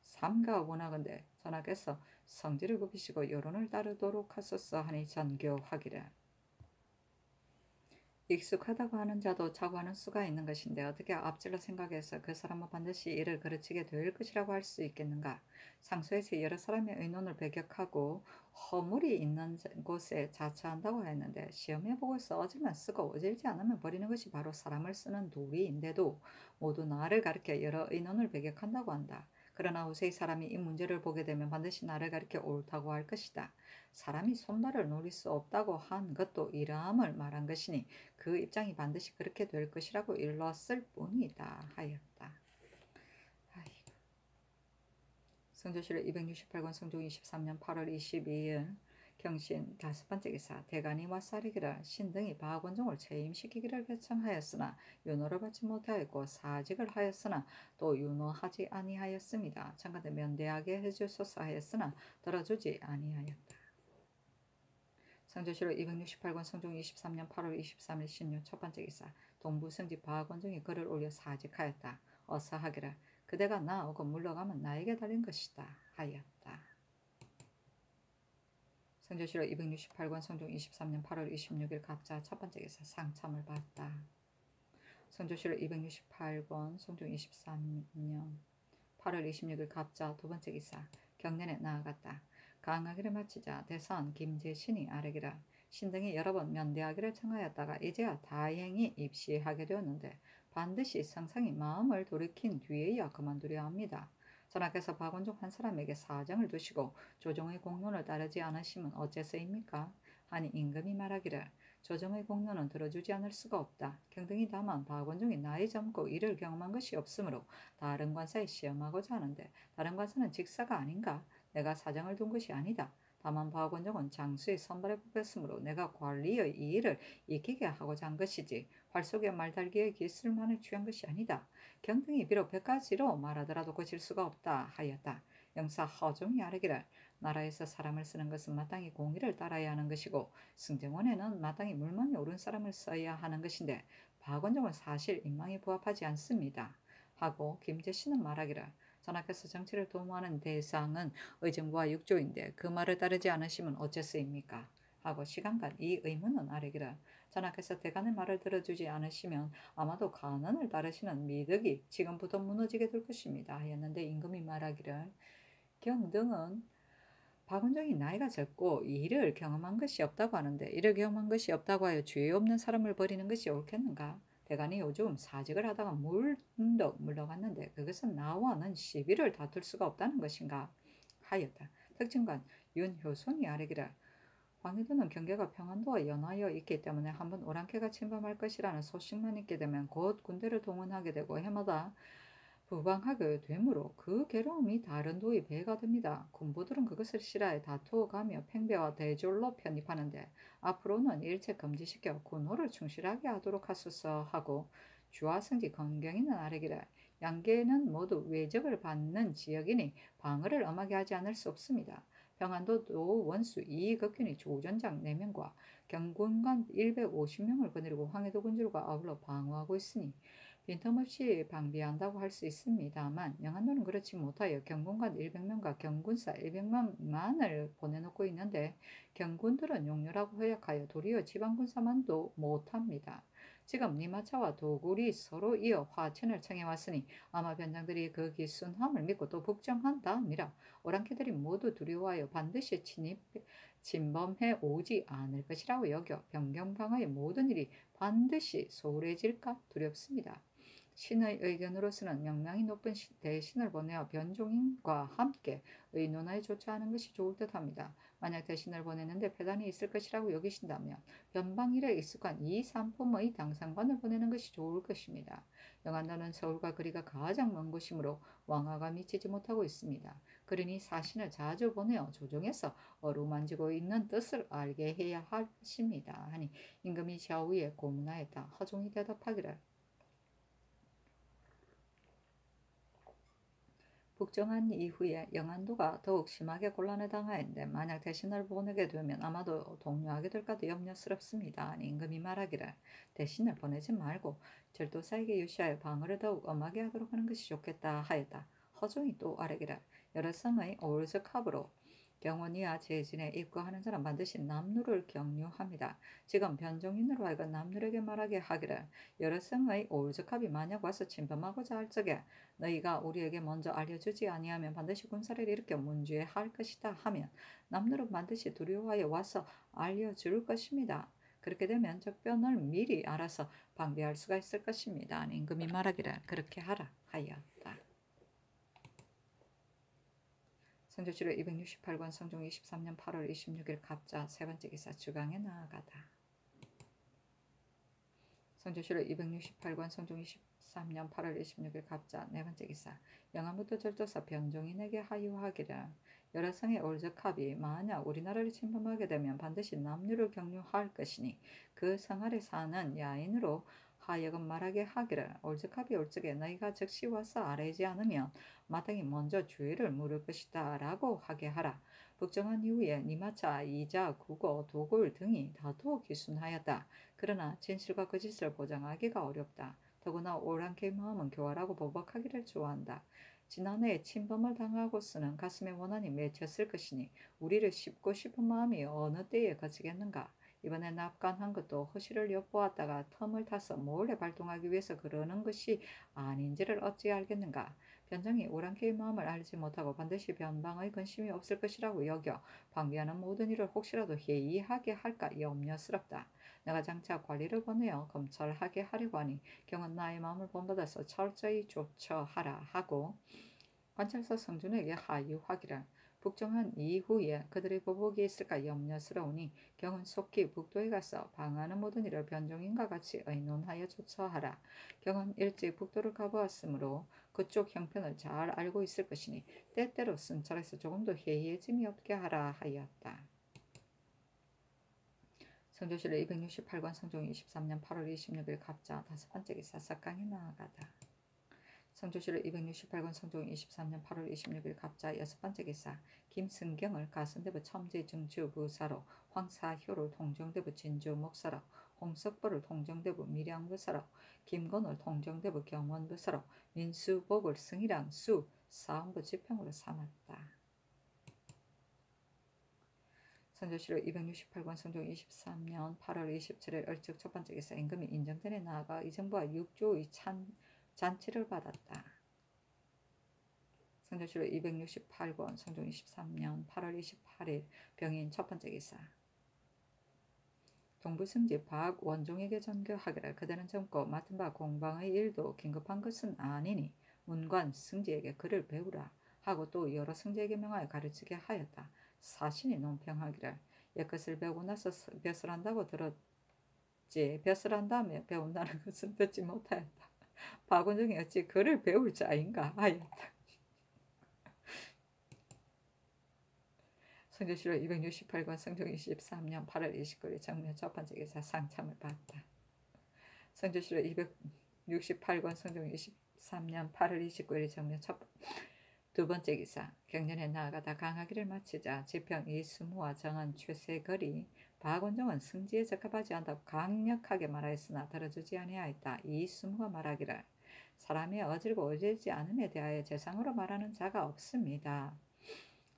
삼가 원하건대 전하께서 성질을 굽히시고 여론을 따르도록 하소서 하니 전교하기를. 익숙하다고 하는 자도 자고하는 수가 있는 것인데 어떻게 앞질러 생각해서 그 사람은 반드시 이를 그르치게 될 것이라고 할 수 있겠는가? 상소에서 여러 사람의 의논을 배격하고 허물이 있는 곳에 자처한다고 했는데 시험해보고 써지면 쓰고 어질지 않으면 버리는 것이 바로 사람을 쓰는 도리인데도 모두 나를 가리켜 여러 의논을 배격한다고 한다. 그러나 후세의 사람이 이 문제를 보게 되면 반드시 나를 가리켜 옳다고 할 것이다. 사람이 손발을 노릴 수 없다고 한 것도 이러함을 말한 것이니 그 입장이 반드시 그렇게 될 것이라고 일렀을 뿐이다 하였다. 아이고. 성조실록 268권 성종 23년 8월 22일 경신 5번째 기사 대간이와 쌀이기를 신등이 바건종을 체임시키기를 결정하였으나 윤호를 받지 못하였고 사직을 하였으나 또 윤호하지 아니하였습니다. 참관대 면대하게 해주소서 하였으나 들어주지 아니하였다. 성조실록 268권 성종 23년 8월 23일 신유 첫번째 기사 동부성지 바건종이 글을 올려 사직하였다. 어서 하기를 그대가 나오고 물러가면 나에게 달린 것이다 하였다. 성조실록 268권 성종 23년 8월 26일 갑자 첫번째 기사 상참을 받다. 성조실록 268권 성종 23년 8월 26일 갑자 두번째 기사 경년에 나아갔다. 강하기를 마치자 대선 김제신이 아뢰기라 신등이 여러 번 면대하기를 청하였다가 이제야 다행히 입시하게 되었는데 반드시 상상이 마음을 돌이킨 뒤에야 그만두려 합니다. 전하께서 박원종 한 사람에게 사정을 두시고 조정의 공론을 따르지 않으시면 어째서입니까? 하니 임금이 말하기를 조정의 공론은 들어주지 않을 수가 없다. 경등이 다만 박원종이 나이 젊고 일을 경험한 것이 없으므로 다른 관사에 시험하고자 하는데 다른 관사는 직사가 아닌가? 내가 사정을 둔 것이 아니다. 다만 박원종은 장수의 선발에 뽑혔으므로 내가 관리의 이 일을 익히게 하고자 한 것이지 활 속에 말달기의 기술만을 취한 것이 아니다. 경등이 비록 100가지로 말하더라도 고칠 수가 없다 하였다. 영사 허종이 아뢰기를 나라에서 사람을 쓰는 것은 마땅히 공의를 따라야 하는 것이고 승정원에는 마땅히 물망이 옳은 사람을 써야 하는 것인데 박원종은 사실 인망에 부합하지 않습니다. 하고 김제신은 말하기를 전하께서 정치를 도모하는 대상은 의정부와 육조인데 그 말을 따르지 않으시면 어째서입니까? 하고 시간간 이 의문은 아래기를 전하께서 대간의 말을 들어주지 않으시면 아마도 간언을 따르시는 미덕이 지금부터 무너지게 될 것입니다 하였는데 임금이 말하기를 경등은 박원종이 나이가 적고 일을 경험한 것이 없다고 하는데 이를 경험한 것이 없다고 하여 죄 없는 사람을 버리는 것이 옳겠는가? 대간이 요즘 사직을 하다가 문득 물러갔는데 그것은 나와는 시비를 다툴 수가 없다는 것인가? 하였다. 특징관 윤효순이 아뢰기를 황희도는 경계가 평안도와 연하여 있기 때문에 한번 오랑캐가 침범할 것이라는 소식만 있게 되면 곧 군대를 동원하게 되고 해마다 부방하게 되므로 그 괴로움이 다른 도의 배가 됩니다. 군부들은 그것을 싫어해 다투어가며 팽배와 대졸로 편입하는데 앞으로는 일체 금지시켜 군호를 충실하게 하도록 하소서 하고 주하성지 건경이는 아래기를 양계는 모두 외적을 받는 지역이니 방어를 엄하게 하지 않을 수 없습니다. 평안도도 원수 이익억균이 조전장 4명과 경군관 150명을 거느리고 황해도 군주가 아울러 방어하고 있으니 빈틈없이 방비한다고 할 수 있습니다만 영한도는 그렇지 못하여 경군관 100명과 경군사 100명만을 보내놓고 있는데 경군들은 용렬하고 허약하여 도리어 지방군사만도 못합니다. 지금 니마차와 도굴이 서로 이어 화천을 청해왔으니 아마 변장들이 그 기순함을 믿고 또 북정한 다음이라 오랑캐들이 모두 두려워하여 반드시 침범해 오지 않을 것이라고 여겨 변경방어의 모든 일이 반드시 소홀해질까 두렵습니다. 신의 의견으로서는 역량이 높은 대신을 보내어 변종인과 함께 의논하여 조처하는 것이 좋을 듯합니다. 만약 대신을 보내는데 폐단이 있을 것이라고 여기신다면 변방일에 익숙한 이 삼품의 당상관을 보내는 것이 좋을 것입니다. 영안도는 서울과 거리가 가장 먼 곳이므로 왕화가 미치지 못하고 있습니다. 그러니 사신을 자주 보내어 조정해서 어루만지고 있는 뜻을 알게 해야 할 것입니다. 하니 임금이 좌우에 고문하였다. 허종이 대답하기를 북정한 이후에 영안도가 더욱 심하게 곤란에 당하였는데 만약 대신을 보내게 되면 아마도 동요하게 될까도 염려스럽습니다. 아니 임금이 말하기를 대신을 보내지 말고 절도사에게 유시하여 방어를 더욱 엄하게 하도록 하는 것이 좋겠다 하였다. 허종이 또 아뢰기를 여러 성의 오르적합으로 경원이야 제진에 입거하는 자는 반드시 남루를 경유합니다. 지금 변종인으로 하여금 남루에게 말하게 하기를 여러 성의 오르적합이 만약 와서 침범하고자 할 적에 너희가 우리에게 먼저 알려주지 아니하면 반드시 군사를 일으켜 문제할 것이다 하면 남들은 반드시 두려워하여 와서 알려줄 것입니다. 그렇게 되면 적변을 미리 알아서 방비할 수가 있을 것입니다. 임금이 말하기를 그렇게 하라 하였다. 성조실록 268권 성종 23년 8월 26일 갑자 세 번째 기사 주강에 나아가다. 성조실록 268권 성종 23년 8월 26일 갑자 네 번째 기사 영안부터 절도사 변종인에게 하유하기를 여러 성의 올적합이 만약 우리나라를 침범하게 되면 반드시 남류를 경유할 것이니 그 성 아래 사는 야인으로 하여금 말하게 하기를 올적합이 올 적에 너희가 즉시 와서 아뢰지 않으면 마땅히 먼저 주의를 물을 것이다 라고 하게 하라. 북정한 이후에 니마차, 이자, 국어, 도굴 등이 다투어 기순하였다. 그러나 진실과 거짓을 보장하기가 어렵다. 더구나 오랑캐의 마음은 교활하고 보복하기를 좋아한다. 지난해 침범을 당하고서는 가슴에 원한이 맺혔을 것이니 우리를 씹고 싶은 마음이 어느 때에 거치겠는가. 이번에 납관한 것도 허실을 엿보았다가 틈을 타서 몰래 발동하기 위해서 그러는 것이 아닌지를 어찌 알겠는가. 변장이 오랑캐의 마음을 알지 못하고 반드시 변방의 근심이 없을 것이라고 여겨 방비하는 모든 일을 혹시라도 해이하게 할까 염려스럽다. 내가 장차 관리를 보내어 검찰하게 하려고 하니 경은 나의 마음을 본받아서 철저히 조처하라 하고 관찰사 성준에게 하유하기를 북정한 이후에 그들의 보복이 있을까 염려스러우니 경은 속히 북도에 가서 방하는 모든 일을 변종인과 같이 의논하여 조처하라. 경은 일찍 북도를 가보았으므로 그쪽 형편을 잘 알고 있을 것이니 때때로 순찰해서 조금도 해이해짐이 없게 하라 하였다. 성조실록 268권 성종 23년 8월 26일 갑자 다섯 번째 기사 석강에 나아가다. 성조실록 268권 성종 23년 8월 26일 갑자 여섯 번째 기사 김승경을 가선대부 첨지증주부사로 황사효를 통정대부 진주목사로 홍석보를 통정대부 밀양부사로 김건을 통정대부 경원부사로 민수복을 승이랑 수 사원부 지평으로 삼았다. 선조실록 268권 성종 23년 8월 27일 을즉 첫 번째 기사 임금이 인정전에 나아가 이 정부와 6조의 잔치를 받았다. 선조실록 268권 성종 23년 8월 28일 병인 첫 번째 기사 동부승지 박원종에게 전교하기를 그대는 젊고 맡은 바 공방의 일도 긴급한 것은 아니니 문관 승지에게 글을 배우라 하고 또 여러 승지에게 명하여 가르치게 하였다. 사신이 논평하기를 옛것을 배우고 나서 벼슬 한다고 들었지 벼슬 한 다음에 배운다는 것은 듣지 못하였다. 박원종이 어찌 글을 배울 자인가 하였다. 선조실록 268권 성종 23년 8월 29일 정묘 첫 번째 기사 상참을 받다. 선조실록 268권 성종 23년 8월 29일 정묘 두 번째 기사 경년에 나아가다 강하기를 마치자 지평 이수무와 정한 최세걸이 박원종은 승지에 적합하지 않다고 강력하게 말하였으나 들어주지 아니하였다. 이수무가 말하기를 사람이 어질고 어질지 않음에 대하여 재상으로 말하는 자가 없습니다.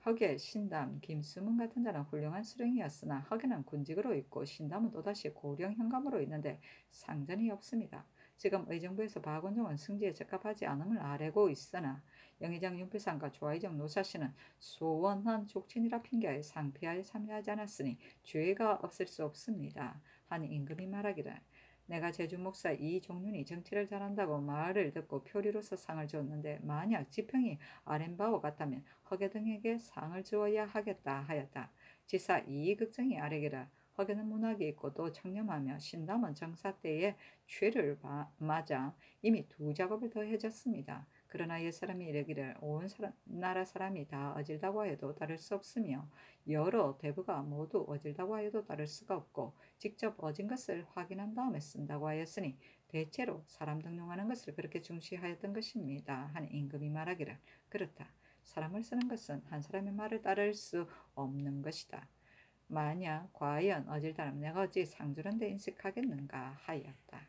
허계, 신담, 김수문 같은 자는 훌륭한 수령이었으나 허계는 군직으로 있고 신담은 또다시 고령 현감으로 있는데 상전이 없습니다. 지금 의정부에서 박원종은 승지에 적합하지 않음을 아뢰고 있으나 영의정 윤필상과 조아의정 노사씨는 소원한 족친이라 핑계하여 상피하에 참여하지 않았으니 죄가 없을 수 없습니다. 하니 임금이 말하기를 내가 제주 목사 이종륜이 정치를 잘한다고 말을 듣고 표리로서 상을 주었는데 만약 지평이 아랜바와 같다면 허계 등에게 상을 주어야 하겠다 하였다. 지사 이익극정이 아뢰기를 허계는 문학이 있고 또 청렴하며 신담은 정사 때에 죄를 맞아 이미 두 작업을 더 해졌습니다. 그러나 옛사람이 이르기를 온 나라 사람이 다 어질다고 하여도 따를 수 없으며 여러 대부가 모두 어질다고 하여도 따를 수가 없고 직접 어진 것을 확인한 다음에 쓴다고 하였으니 대체로 사람 등용하는 것을 그렇게 중시하였던 것입니다. 하는 임금이 말하기를 그렇다. 사람을 쓰는 것은 한 사람의 말을 따를 수 없는 것이다. 만약 과연 어질다면 내가 어찌 상주는 데 인식하겠는가 하였다.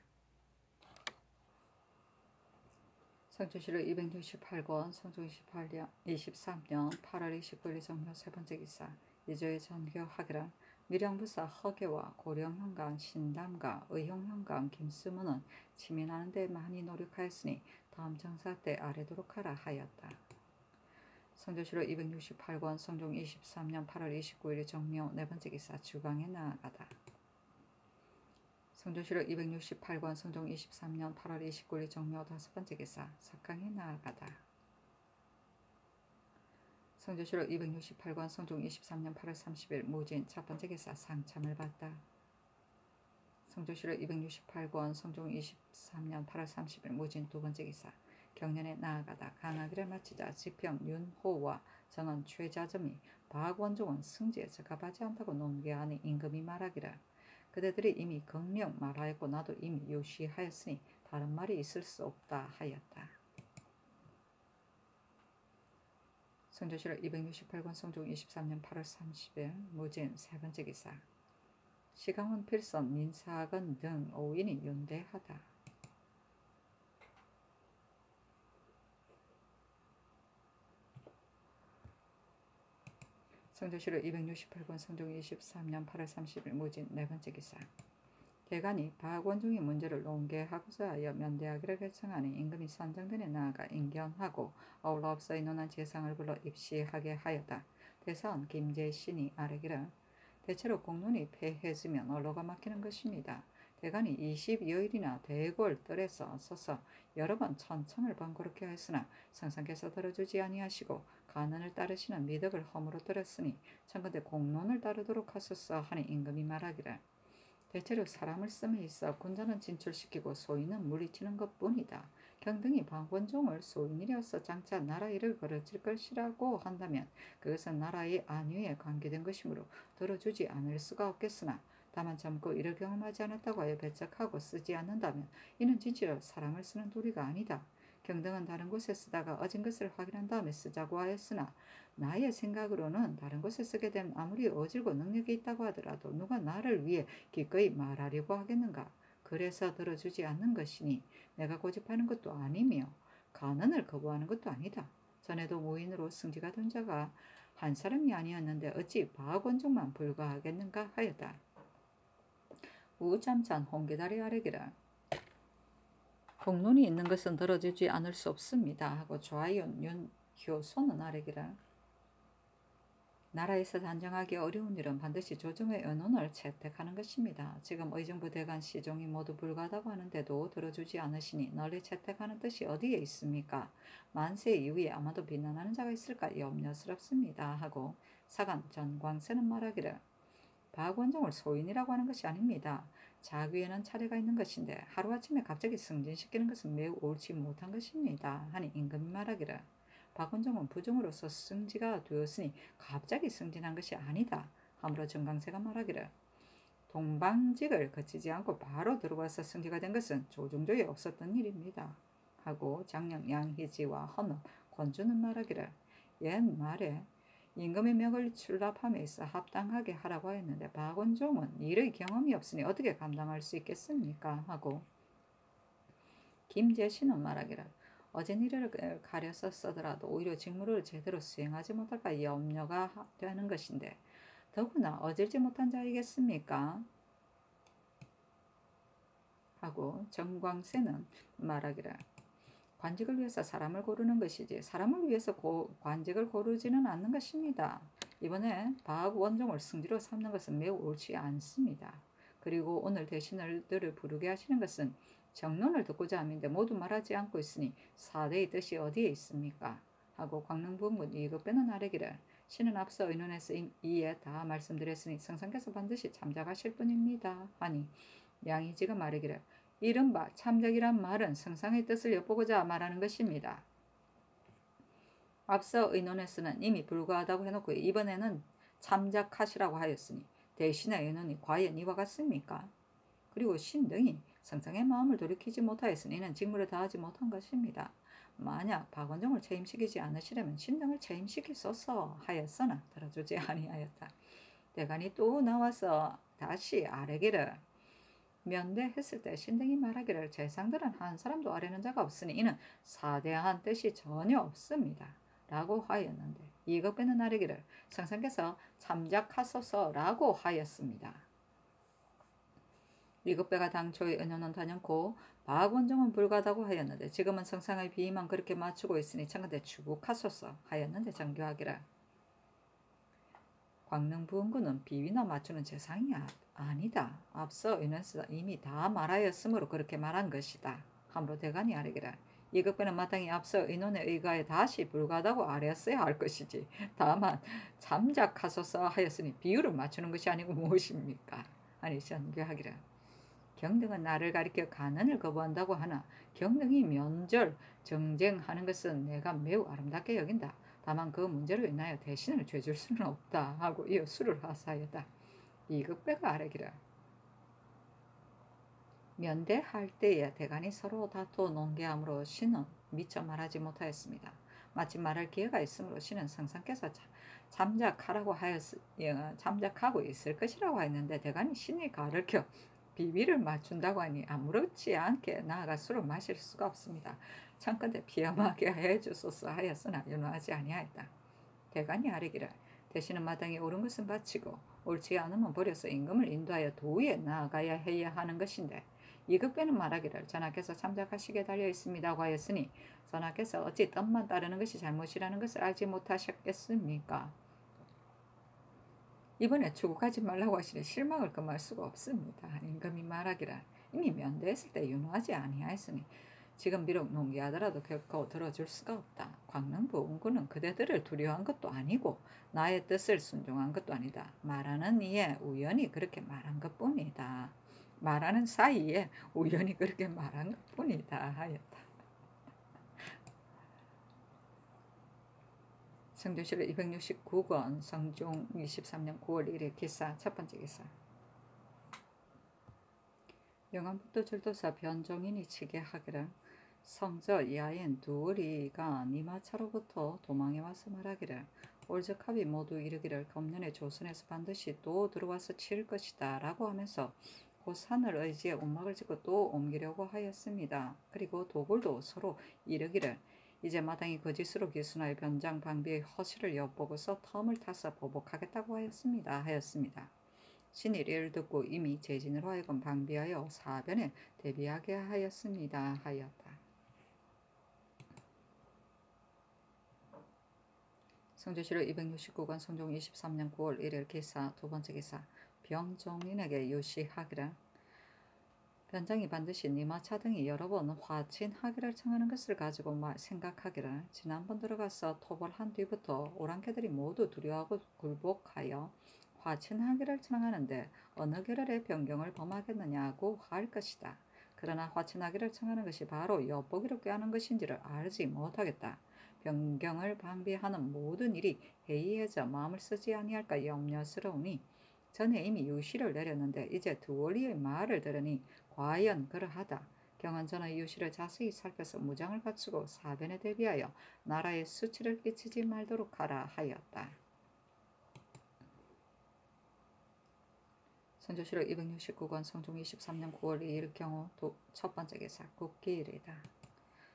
성조실록 268권 성종 23년 8월 29일 정묘 세 번째 기사 이조의 전교하기를 밀양부사 허계와 고령현감 신담과 의형현감 김수문은 치민하는 데 많이 노력하였으니 다음 정사 때 아뢰도록 하라 하였다. 성조실록 268권 성종 23년 8월 29일 정묘 네 번째 기사 주강에 나아가다. 성조실록 268권 성종 23년 8월 29일 정묘 다섯 번째 기사 석강에 나아가다. 성조실록 268권 성종 23년 8월 30일 무진 첫 번째 기사 상참을 받다. 성조실록 268권 성종 23년 8월 30일 무진 두 번째 기사 경년에 나아가다. 강하기를 마치자 지평 윤호와 정한 최자점이 박원종은 승지에 적합하지 않다고 논계하니 임금이 말하기를 그대들이 이미 극명 말하였고 나도 이미 요시하였으니 다른 말이 있을 수 없다 하였다. 성조실록 268권 성종 23년 8월 30일 무진 세 번째 기사 시강원 필선 민사건 등 5인이 윤대하다. 성조실록 268권 성종 23년 8월 30일 무진 네 번째 기사 대간이 박원종의 문제를 논계하고자 하여 면대하기를 결정하니 임금이 선정전에 나아가 인견하고 아울러 앞서 의논한 재상을 불러 입시하게 하였다. 대사원 김재신이 아뢰기를 대체로 공론이 패해지면 언로가 막히는 것입니다. 대간이 22여일이나 대궐 뜰에서 서서 여러 번 천청을 번거롭게 하였으나 성상께서 들어주지 아니하시고 간언을 따르시는 미덕을 허물어뜨렸으니 청컨대 공론을 따르도록 하소서 하니 임금이 말하기를 대체로 사람을 씀에 있어 군자는 진출시키고 소인은 물리치는 것뿐이다. 경등이 박원종을 소인이라서 장차 나라 일을 걸어질 것이라고 한다면 그것은 나라의 안위에 관계된 것이므로 들어주지 않을 수가 없겠으나 다만 젊고 이를 경험하지 않았다고 하여 배척하고 쓰지 않는다면 이는 진실로 사람을 쓰는 도리가 아니다. 경등은 다른 곳에 쓰다가 어진 것을 확인한 다음에 쓰자고 하였으나 나의 생각으로는 다른 곳에 쓰게 되면 아무리 어질고 능력이 있다고 하더라도 누가 나를 위해 기꺼이 말하려고 하겠는가. 그래서 들어주지 않는 것이니 내가 고집하는 것도 아니며 간언을 거부하는 것도 아니다. 전에도 무인으로 승지가 된 자가 한 사람이 아니었는데 어찌 박원종만 불과하겠는가 하였다. 우잠찬 홍기다리 아래기를 공론이 있는 것은 들어주지 않을 수 없습니다 하고 좌이온 윤효소는 아래기를 나라에서 단정하기 어려운 일은 반드시 조정의 언론을 채택하는 것입니다. 지금 의정부 대관 시종이 모두 불가하다고 하는데도 들어주지 않으시니 널리 채택하는 뜻이 어디에 있습니까? 만세 이후에 아마도 비난하는 자가 있을까 염려스럽습니다 하고 사관 전광세는 말하기를 박원종을 소인이라고 하는 것이 아닙니다. 자귀에는 차례가 있는 것인데 하루아침에 갑자기 승진시키는 것은 매우 옳지 못한 것입니다 하니 임금이 말하기를 박원종은 부정으로서 승지가 되었으니 갑자기 승진한 것이 아니다. 하므로 정강세가 말하기를 동방직을 거치지 않고 바로 들어와서 승지가 된 것은 조중조에 없었던 일입니다. 하고 장령 양희지와 헌업, 권주는 말하기를 옛말에 임금의 명을 출납함에 있어 합당하게 하라고 하였는데 박원종은 일의 경험이 없으니 어떻게 감당할 수 있겠습니까? 하고 김제신은 말하기를 어젠 일을 가려서 써더라도 오히려 직무를 제대로 수행하지 못할까 염려가 되는 것인데 더구나 어질지 못한 자이겠습니까? 하고 정광세는 말하기를 관직을 위해서 사람을 고르는 것이지 사람을 위해서 관직을 고르지는 않는 것입니다. 이번에 박원종을 승지로 삼는 것은 매우 옳지 않습니다. 그리고 오늘 대신들을 부르게 하시는 것은 정론을 듣고자 함인데 모두 말하지 않고 있으니 사대의 뜻이 어디에 있습니까? 하고 광릉부원군 이급배는 아래기를 신은 앞서 의논해서 이에 다 말씀드렸으니 성상께서 반드시 참작하실 분입니다. 하니 양희지가 말하기를 이른바 참작이란 말은 성상의 뜻을 엿보고자 말하는 것입니다. 앞서 의논에서는 이미 불가하다고 해놓고 이번에는 참작하시라고 하였으니 대신의 의논이 과연 이와 같습니까? 그리고 신등이 성상의 마음을 돌이키지 못하였으니 이는 직무를 다하지 못한 것입니다. 만약 박원종을 체임시키지 않으시려면 신등을 체임시키소서 하였으나 들어주지 아니하였다. 대간이 또 나와서 다시 아뢰기를 면대했을 때 신등이 말하기를 재상들은 한 사람도 아뢰는 자가 없으니 이는 사대한 뜻이 전혀 없습니다. 라고 하였는데 이급배는 아뢰기를 성상께서 참작하소서라고 하였습니다. 이급배가 당초의 은연은 단연코 박원종은 불가하다고 하였는데 지금은 성상의 비위만 그렇게 맞추고 있으니 청근대 추국하소서 하였는데 정교하기를 광릉부원군은 비위나 맞추는 재상이 아니다. 앞서 의논에서 이미 다 말하였으므로 그렇게 말한 것이다. 함부로 대간이 아뢰기를 이급배는 마땅히 앞서 의논에 의거하여 다시 불가하다고 아뢰었어야 할 것이지. 다만 참작하소서 하였으니 비유를 맞추는 것이 아니고 무엇입니까? 아니 정교하기를 경등은 나를 가리켜 간언을 거부한다고 하나 경등이 면절 정쟁하는 것은 내가 매우 아름답게 여긴다. 다만 그 문제로 인하여 대신을 죄줄 수는 없다 하고 이어 수를 하사하였다. 이급배가 아뢰기를 면대할 때에 대간이 서로 다투어 논개함으로 신은 미처 말하지 못하였습니다. 마침 말할 기회가 있으므로 신은 성상께서 잠작하라고 잠작하고 있을 것이라고 했는데 대간이 신이 가르쳐 비위를 맞춘다고 하니 아무렇지 않게 나아가 술을 마실 수가 없습니다. 청컨대 비엄하게 해주소서 하였으나 윤호하지 아니하였다. 대간이 아뢰기를 대신은 마땅히 옳은 것은 바치고 옳지 않으면 버려서 임금을 인도하여 도에 나아가야 해야 하는 것인데 이급배는 말하기를 전하께서 참작하시게 달려 있습니다고 하였으니 전하께서 어찌 뜻만 따르는 것이 잘못이라는 것을 알지 못하셨겠습니까? 이번에 추국하지 말라고 하시니 실망을 금할 수가 없습니다. 임금이 말하기를 이미 면대했을 때 윤호하지 아니하였으니 지금 비록 농기하더라도 결코 들어줄 수가 없다. 광릉부원군은 그대들을 두려워한 것도 아니고 나의 뜻을 순종한 것도 아니다. 말하는 이에 우연히 그렇게 말한 것뿐이다. 말하는 사이에 우연히 그렇게 말한 것뿐이다 하였다. 성조실록 269권 성종 23년 9월 1일 기사 첫번째 기사 영암북도 절도사 변종인이 치게 하기를 성저 야인 두어리가 니마차로부터 도망해 와서 말하기를 올적합이 모두 이르기를 금년에 조선에서 반드시 또 들어와서 치를 것이다 라고 하면서 곧 산을 의지해 움막을 짓고 또 옮기려고 하였습니다. 그리고 도굴도 서로 이르기를 이제 마땅히 거짓으로 기순하여 변장 방비의 허실을 엿보고서 텀을 타서 보복하겠다고 하였습니다. 신이 이를 듣고 이미 제진으로 하여금 방비하여 사변에 대비하게 하였습니다. 하였다. 성조실록 269권 성종 23년 9월 1일 기사 두번째 기사 병종인에게 유시하기를 변장이 반드시 니마차 등이 여러 번 화친하기를 청하는 것을 가지고 생각하기를 지난번 들어가서 토벌한 뒤부터 오랑캐들이 모두 두려워하고 굴복하여 화친하기를 청하는데 어느 계열의 변경을 범하겠느냐고 할 것이다. 그러나 화친하기를 청하는 것이 바로 엿보기를 꾀하는 것인지를 알지 못하겠다. 변경을 방비하는 모든 일이 해이해져 마음을 쓰지 아니할까 염려스러우니 전에 이미 유시를 내렸는데 이제 두월리의 말을 들으니 과연 그러하다. 경은 전의 유시를 자세히 살펴서 무장을 갖추고 사변에 대비하여 나라에 수치를 끼치지 말도록 하라 하였다. 선조실록 269권 성종 23년 9월 2일 경우 첫 번째 기사 국기일이다.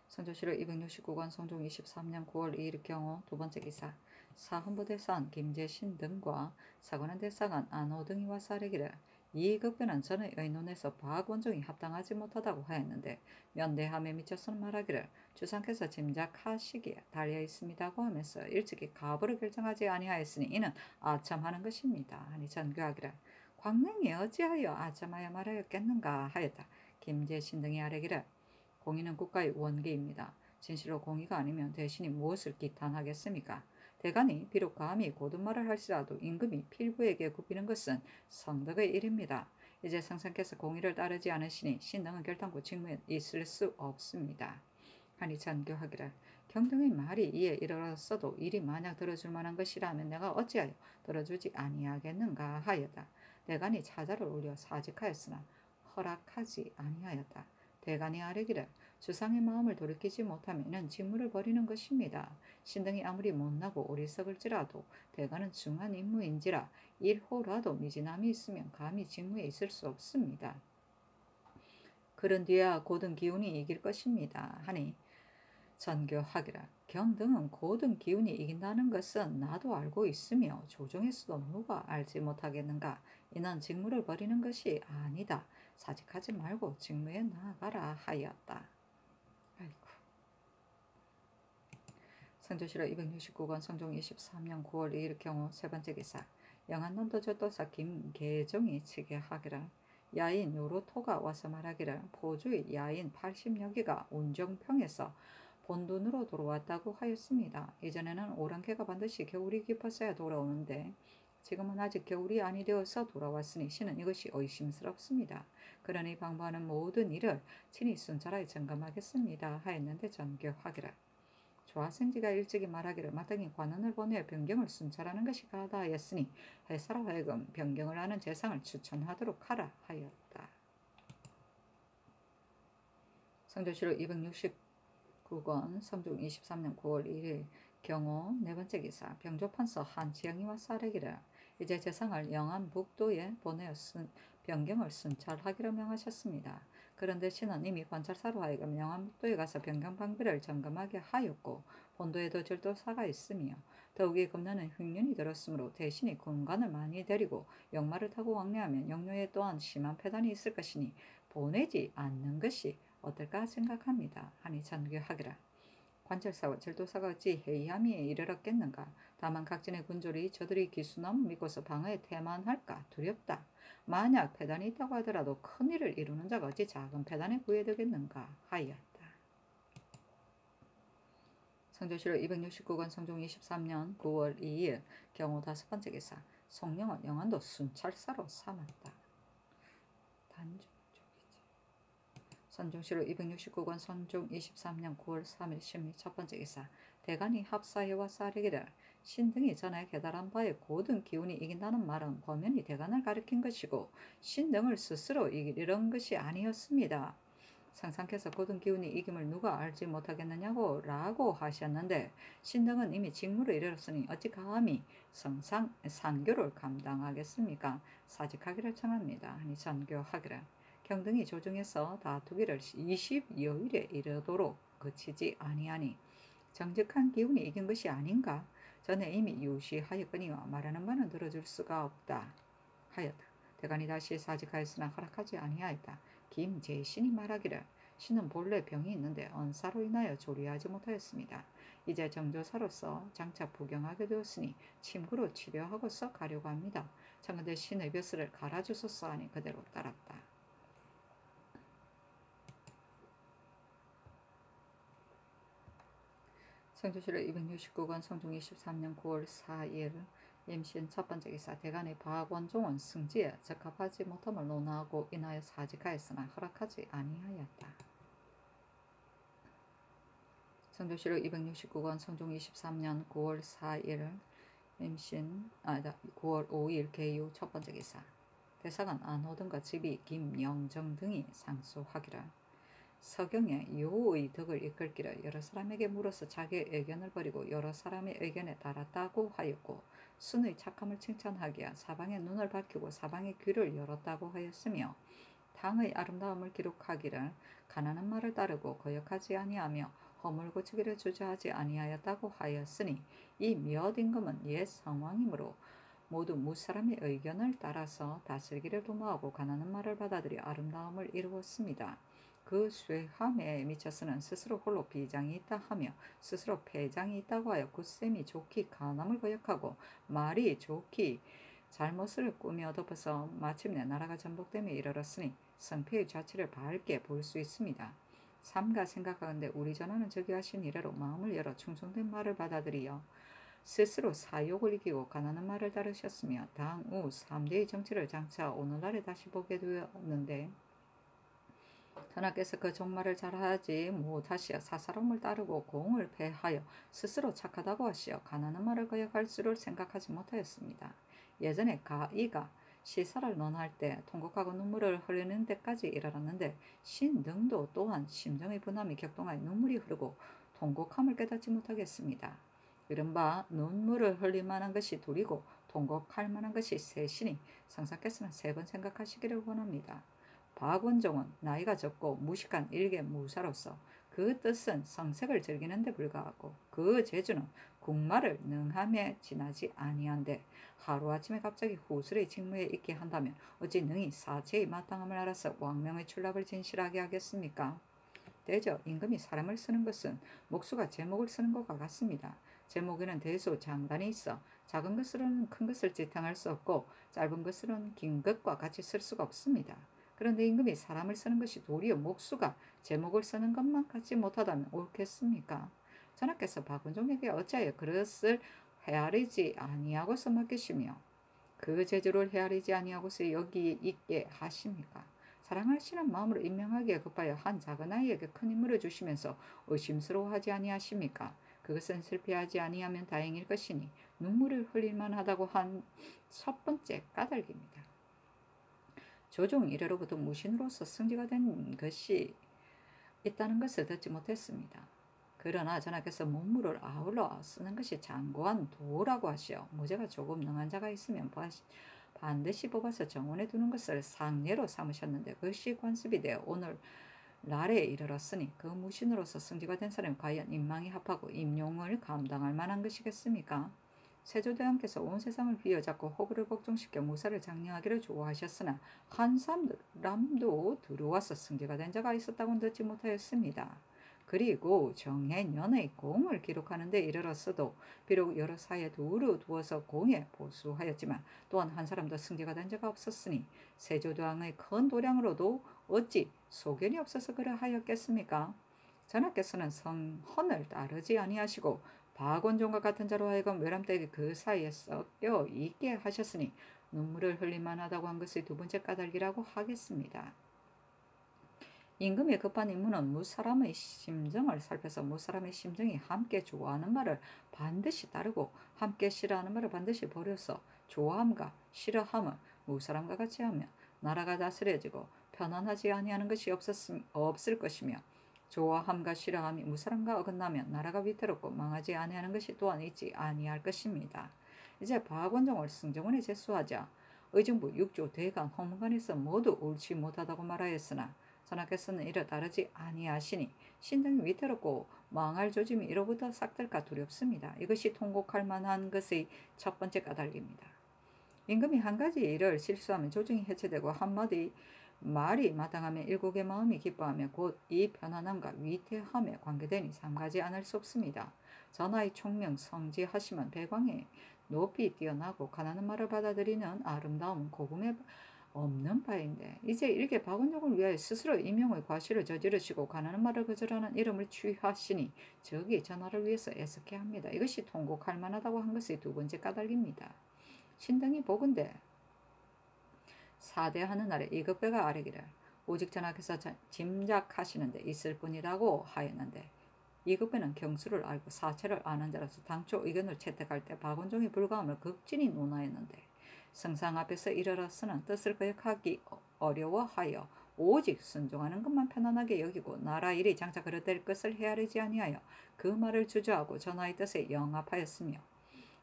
선조실록 269권 성종 23년 9월 2일 경우 두 번째 기사 사헌부 대사관 김재신 등과 사관원 대사관 안호 등이 와서 아뢰기를 이 급변은 전의 의논에서 박원종이 합당하지 못하다고 하였는데 면대함에 미쳐서는 말하기를 주상께서 짐작하시기에 달려 있습니다고 하면서 일찍이 가부를 결정하지 아니하였으니 이는 아첨하는 것입니다. 하니 전교하기를 광명이 어찌하여 아첨하여 말하였겠는가 하였다. 김재신 등이 아뢰기를 공의는 국가의 원기입니다. 진실로 공의가 아니면 대신이 무엇을 기탄하겠습니까? 대간이 비록 감히 고든 말을 할지라도 임금이 필부에게 굽히는 것은 성덕의 일입니다. 이제 상상께서 공의를 따르지 않으시니 신등은 결단코 직무에 있을 수 없습니다. 하니 전교하기를 경등의 말이 이에 이르렀어도 일이 만약 들어줄 만한 것이라면 내가 어찌하여 들어주지 아니하겠는가 하였다. 대간이 차자를 올려 사직하였으나 허락하지 아니하였다. 대간이 아뢰기를 주상의 마음을 돌이키지 못하면 이는 직무를 버리는 것입니다. 신등이 아무리 못나고 어리석을지라도 대간은 중한 임무인지라 일호라도 미진함이 있으면 감히 직무에 있을 수 없습니다. 그런 뒤에야 고든 기운이 이길 것입니다. 하니 전교하기라 경등은 고든 기운이 이긴다는 것은 나도 알고 있으며 조정에서도 누가 알지 못하겠는가. 이는 직무를 버리는 것이 아니다. 사직하지 말고 직무에 나아가라 하였다. 아이고. 선조실록 269권 성종 23년 9월 2일 경우 세 번째 기사 영안남도 절도사 김계종이 치게 하기를 야인 요로토가 와서 말하기를 포주의 야인 80여기가 운정평에서 본돈으로 돌아왔다고 하였습니다. 이전에는 오랑캐가 반드시 겨울이 깊었어야 돌아오는데 지금은 아직 겨울이 아니 되어서 돌아왔으니 신은 이것이 의심스럽습니다. 그러니 방부하는 모든 일을 친히 순찰하여 점검하겠습니다. 하였는데 전교하기를 조하생지가 일찍이 말하기를 마땅히 관원을 보내어 변경을 순찰하는 것이 가다하였으니 해사로 하여금 변경을 하는 재상을 추천하도록 하라 하였다. 성조실록 269권 성종 23년 9월 1일 경호 네 번째 기사 병조판서 한치영이 와서 아뢰기를 이제 재상을 영안북도에 보내어 변경을 순찰하기로 명하셨습니다. 그런데 신은 이미 관찰사로 하여금 영안북도에 가서 변경 방비를 점검하게 하였고 본도에도 절도사가 있으며 더욱이 금년은 흉년이 들었으므로 대신이 군관을 많이 데리고 역마를 타고 왕래하면 역료에 또한 심한 폐단이 있을 것이니 보내지 않는 것이 어떨까 생각합니다. 하니 전교하기라 관찰사와 절도사가 어찌 해이함이 이르렀겠는가. 다만 각진의 군졸이 저들이 기수나무 믿고서 방어에 태만할까 두렵다. 만약 패단이 있다고 하더라도 큰일을 이루는 자가 어찌 작은 패단에 구애되겠는가 하였다. 성조실록 269권 성종 23년 9월 2일 경호 다섯 번째 기사 송영은 영안도 순찰사로 삼았다. 단종 선종실록 269권 선종 23년 9월 3일 심리 첫 번째 기사 대간이 합사해와 사르기를 신등이 전에 계달한 바에 고든 기운이 이긴다는 말은 범연히 대간을 가리킨 것이고 신등을 스스로 이기려는 것이 아니었습니다. 상상께서 고든 기운이 이김을 누가 알지 못하겠느냐고 라고 하셨는데 신등은 이미 직무를 이르렀으니 어찌 감히 상교를 감당하겠습니까? 사직하기를 청합니다. 하니 전교하기를 경등이 조정에서 다투기를 20여일에 이르도록 그치지 아니하니 정직한 기운이 이긴 것이 아닌가? 전에 이미 유시하였거니와 말하는 바는 들어줄 수가 없다 하였다. 대간이 다시 사직하였으나 허락하지 아니하였다. 김재신이 말하기를 신은 본래 병이 있는데 언사로 인하여 조리하지 못하였습니다. 이제 정조사로서 장차 부경하게 되었으니 침구로 치료하고서 가려고 합니다. 청근대 신의 벼슬을 갈아주소서 하니 그대로 따랐다. 성조실록 269권 성종 23년 9월 4일 임신 첫 번째 기사 대간의 박원종은 승지에 적합하지 못함을 논하고 인하여 사직하였으나 허락하지 아니하였다. 성조실록 269권 성종 23년 9월 4일 임신 9월 5일 개유 첫 번째 기사 대사관 안호등과 집이 김영정 등이 상소하기를 서경에 요의 덕을 이끌기를 여러 사람에게 물어서 자기의 의견을 버리고 여러 사람의 의견에 따랐다고 하였고 순의 착함을 칭찬하기야 사방의 눈을 밝히고 사방의 귀를 열었다고 하였으며 당의 아름다움을 기록하기를 가난한 말을 따르고 거역하지 아니하며 허물 고치기를 주저하지 아니하였다고 하였으니 이 몇 임금은 옛 성왕이므로 모두 무사람의 의견을 따라서 다스리기를 도모하고 가난한 말을 받아들여 아름다움을 이루었습니다. 그 쇠함에 미쳐서는 스스로 홀로 비장이 있다 하며 스스로 패장이 있다고 하여 굳셈이 좋기 간함을 거역하고 말이 좋기 잘못을 꾸며 덮어서 마침내 나라가 전복됨에 이르렀으니 성패의 자취를 밝게 볼 수 있습니다. 삼가 생각하건대 우리 전하는 저기 하신 이래로 마음을 열어 충성된 말을 받아들이어 스스로 사욕을 이기고 가난한 말을 따르셨으며 당우 3대의 정치를 장차 오늘날에 다시 보게 되었는데 전하께서 그 종말을 잘하지 못하시어 사사로움을 따르고 공을 패하여 스스로 착하다고 하시어 가난한 말을 거역할 줄을 생각하지 못하였습니다. 예전에 가이가 시사를 논할 때 통곡하고 눈물을 흘리는 데까지 이르렀는데 신등도 또한 심정의 분함이 격동하여 눈물이 흐르고 통곡함을 깨닫지 못하겠습니다. 이른바 눈물을 흘릴 만한 것이 둘이고 통곡할 만한 것이 셋이니 성사께서는 세 번 생각하시기를 원합니다. 박원종은 나이가 적고 무식한 일개 무사로서 그 뜻은 성색을 즐기는 데 불과하고 그 재주는 국말을 능함에 지나지 아니한데 하루아침에 갑자기 후술의 직무에 있게 한다면 어찌 능히 사체의 마땅함을 알아서 왕명의 출납을 진실하게 하겠습니까? 대저 임금이 사람을 쓰는 것은 목수가 제목을 쓰는 것과 같습니다. 제목에는 대소 장단이 있어 작은 것으로는 큰 것을 지탱할 수 없고 짧은 것으로는 긴 것과 같이 쓸 수가 없습니다. 그런데 임금이 사람을 쓰는 것이 도리어 목수가 제목을 쓰는 것만 같지 못하다면 옳겠습니까? 전하께서 박원종에게 어찌하여 그릇을 헤아리지 아니하고서 맡기시며 그 재주를 헤아리지 아니하고서 여기 있게 하십니까? 사랑하시는 마음으로 임명하기에 급하여 한 작은 아이에게 큰 임무를 주시면서 의심스러워하지 아니하십니까? 그것은 실패하지 아니하면 다행일 것이니 눈물을 흘릴만 하다고 한 첫 번째 까닭입니다. 조종 이래로부터 무신으로서 승지가 된 것이 있다는 것을 듣지 못했습니다. 그러나 전하께서 문물을 아울러 쓰는 것이 장고한 도라고 하시어 무죄가 조금 능한 자가 있으면 반드시 뽑아서 정원에 두는 것을 상례로 삼으셨는데 그것이 관습이 되어 오늘 날에 이르렀으니 그 무신으로서 승지가 된 사람이 과연 인망이 합하고 임용을 감당할 만한 것이겠습니까? 세조대왕께서 온 세상을 휘어잡고 호구를 복종시켜 무사를 장려하기를 좋아하셨으나 한 사람도 들어와서 승지가 된 자가 있었다고는 듣지 못하였습니다. 그리고 정해년의 공을 기록하는 데 이르렀어도 비록 여러 사이에 두루두어서 공에 보수하였지만 또한 한 사람도 승지가 된 자가 없었으니 세조대왕의 큰 도량으로도 어찌 소견이 없어서 그러하였겠습니까? 전하께서는 성헌을 따르지 아니하시고 박원종과 같은 자로 하여금 외람되게 그 사이에 섞여 있게 하셨으니 눈물을 흘릴만 하다고 한 것의 두 번째 까닭이라고 하겠습니다. 임금의 급한 임무는 무사람의 심정을 살펴서 무사람의 심정이 함께 좋아하는 말을 반드시 따르고 함께 싫어하는 말을 반드시 버려서 좋아함과 싫어함을 무사람과 같이 하면 나라가 다스려지고 편안하지 아니하는 것이 없을 것이며 좋아함과 싫어함이 무사람과 어긋나면 나라가 위태롭고 망하지 아니하는 것이 또한 있지 아니할 것입니다. 이제 박원종을 승정원에 제수하자 의정부 6조 대간 허문관에서 모두 옳지 못하다고 말하였으나 전하께서는 이를 따르지 아니하시니 신등이 위태롭고 망할 조짐이 이로부터 싹들까 두렵습니다. 이것이 통곡할 만한 것의 첫 번째 까닭입니다. 임금이 한 가지 일을 실수하면 조정이 해체되고 한마디 말이 마땅하면 일국의 마음이 기뻐하며 곧 이 편안함과 위태함에 관계되니 삼가지 않을 수 없습니다. 전하의 총명 성지하심은 배광에 높이 뛰어나고 가난한 말을 받아들이는 아름다움은 고금에 없는 바인데 이제 일개 박원종을 위하여 스스로 임용의 과실을 저지르시고 가난한 말을 거절하는 이름을 취하시니 저기 전하를 위해서 애석해 합니다. 이것이 통곡할 만하다고 한 것의 두 번째 까닭입니다. 신등이 보건대 사대하는 날에 이급배가 아뢰기를 오직 전하께서 짐작하시는 데 있을 뿐이라고 하였는데 이급배는 경수를 알고 사체를 아는 자로서 당초 의견을 채택할 때 박원종의 불가함을 극진히 논하였는데 성상 앞에서 이르러서는 뜻을 거역하기 어려워하여 오직 순종하는 것만 편안하게 여기고 나라 일이 장차 그릇될 것을 헤아리지 아니하여 그 말을 주저하고 전하의 뜻에 영합하였으며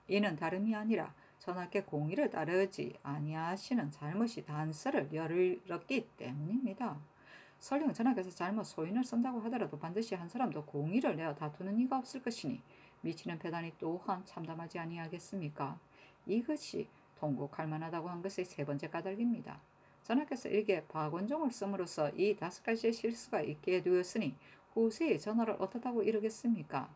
이는 다름이 아니라 전하께 공의를 따르지 아니하시는 잘못이 단서를 열었기 때문입니다. 설령 전하께서 잘못 소인을 쓴다고 하더라도 반드시 한 사람도 공의를 내어 다투는 이가 없을 것이니 미치는 배단이 또한 참담하지 아니하겠습니까? 이것이 통곡할 만하다고 한 것의 세 번째 까닭입니다. 전하께서 일개 박원종을 씀으로써 이 다섯 가지의 실수가 있게 되었으니 후세에 전하를 어떻다고 이르겠습니까?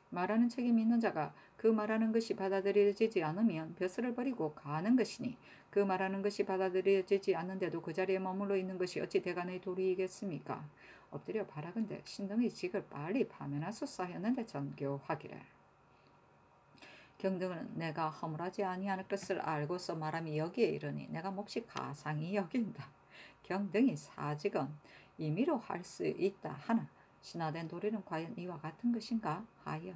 말하는 책임이 있는 자가 그 말하는 것이 받아들여지지 않으면 벼슬을 버리고 가는 것이니 그 말하는 것이 받아들여지지 않는데도 그 자리에 머물러 있는 것이 어찌 대간의 도리이겠습니까? 엎드려 바라건대 신등의 직을 빨리 파면하소서 하였는데 전교하기를 경등은 내가 허물하지 아니하는 것을 알고서 말함이 여기에 이르니 내가 몹시 가상히 여긴다. 경등이 사직은 임의로 할 수 있다 하나 신하된 도리는 과연 이와 같은 것인가 하여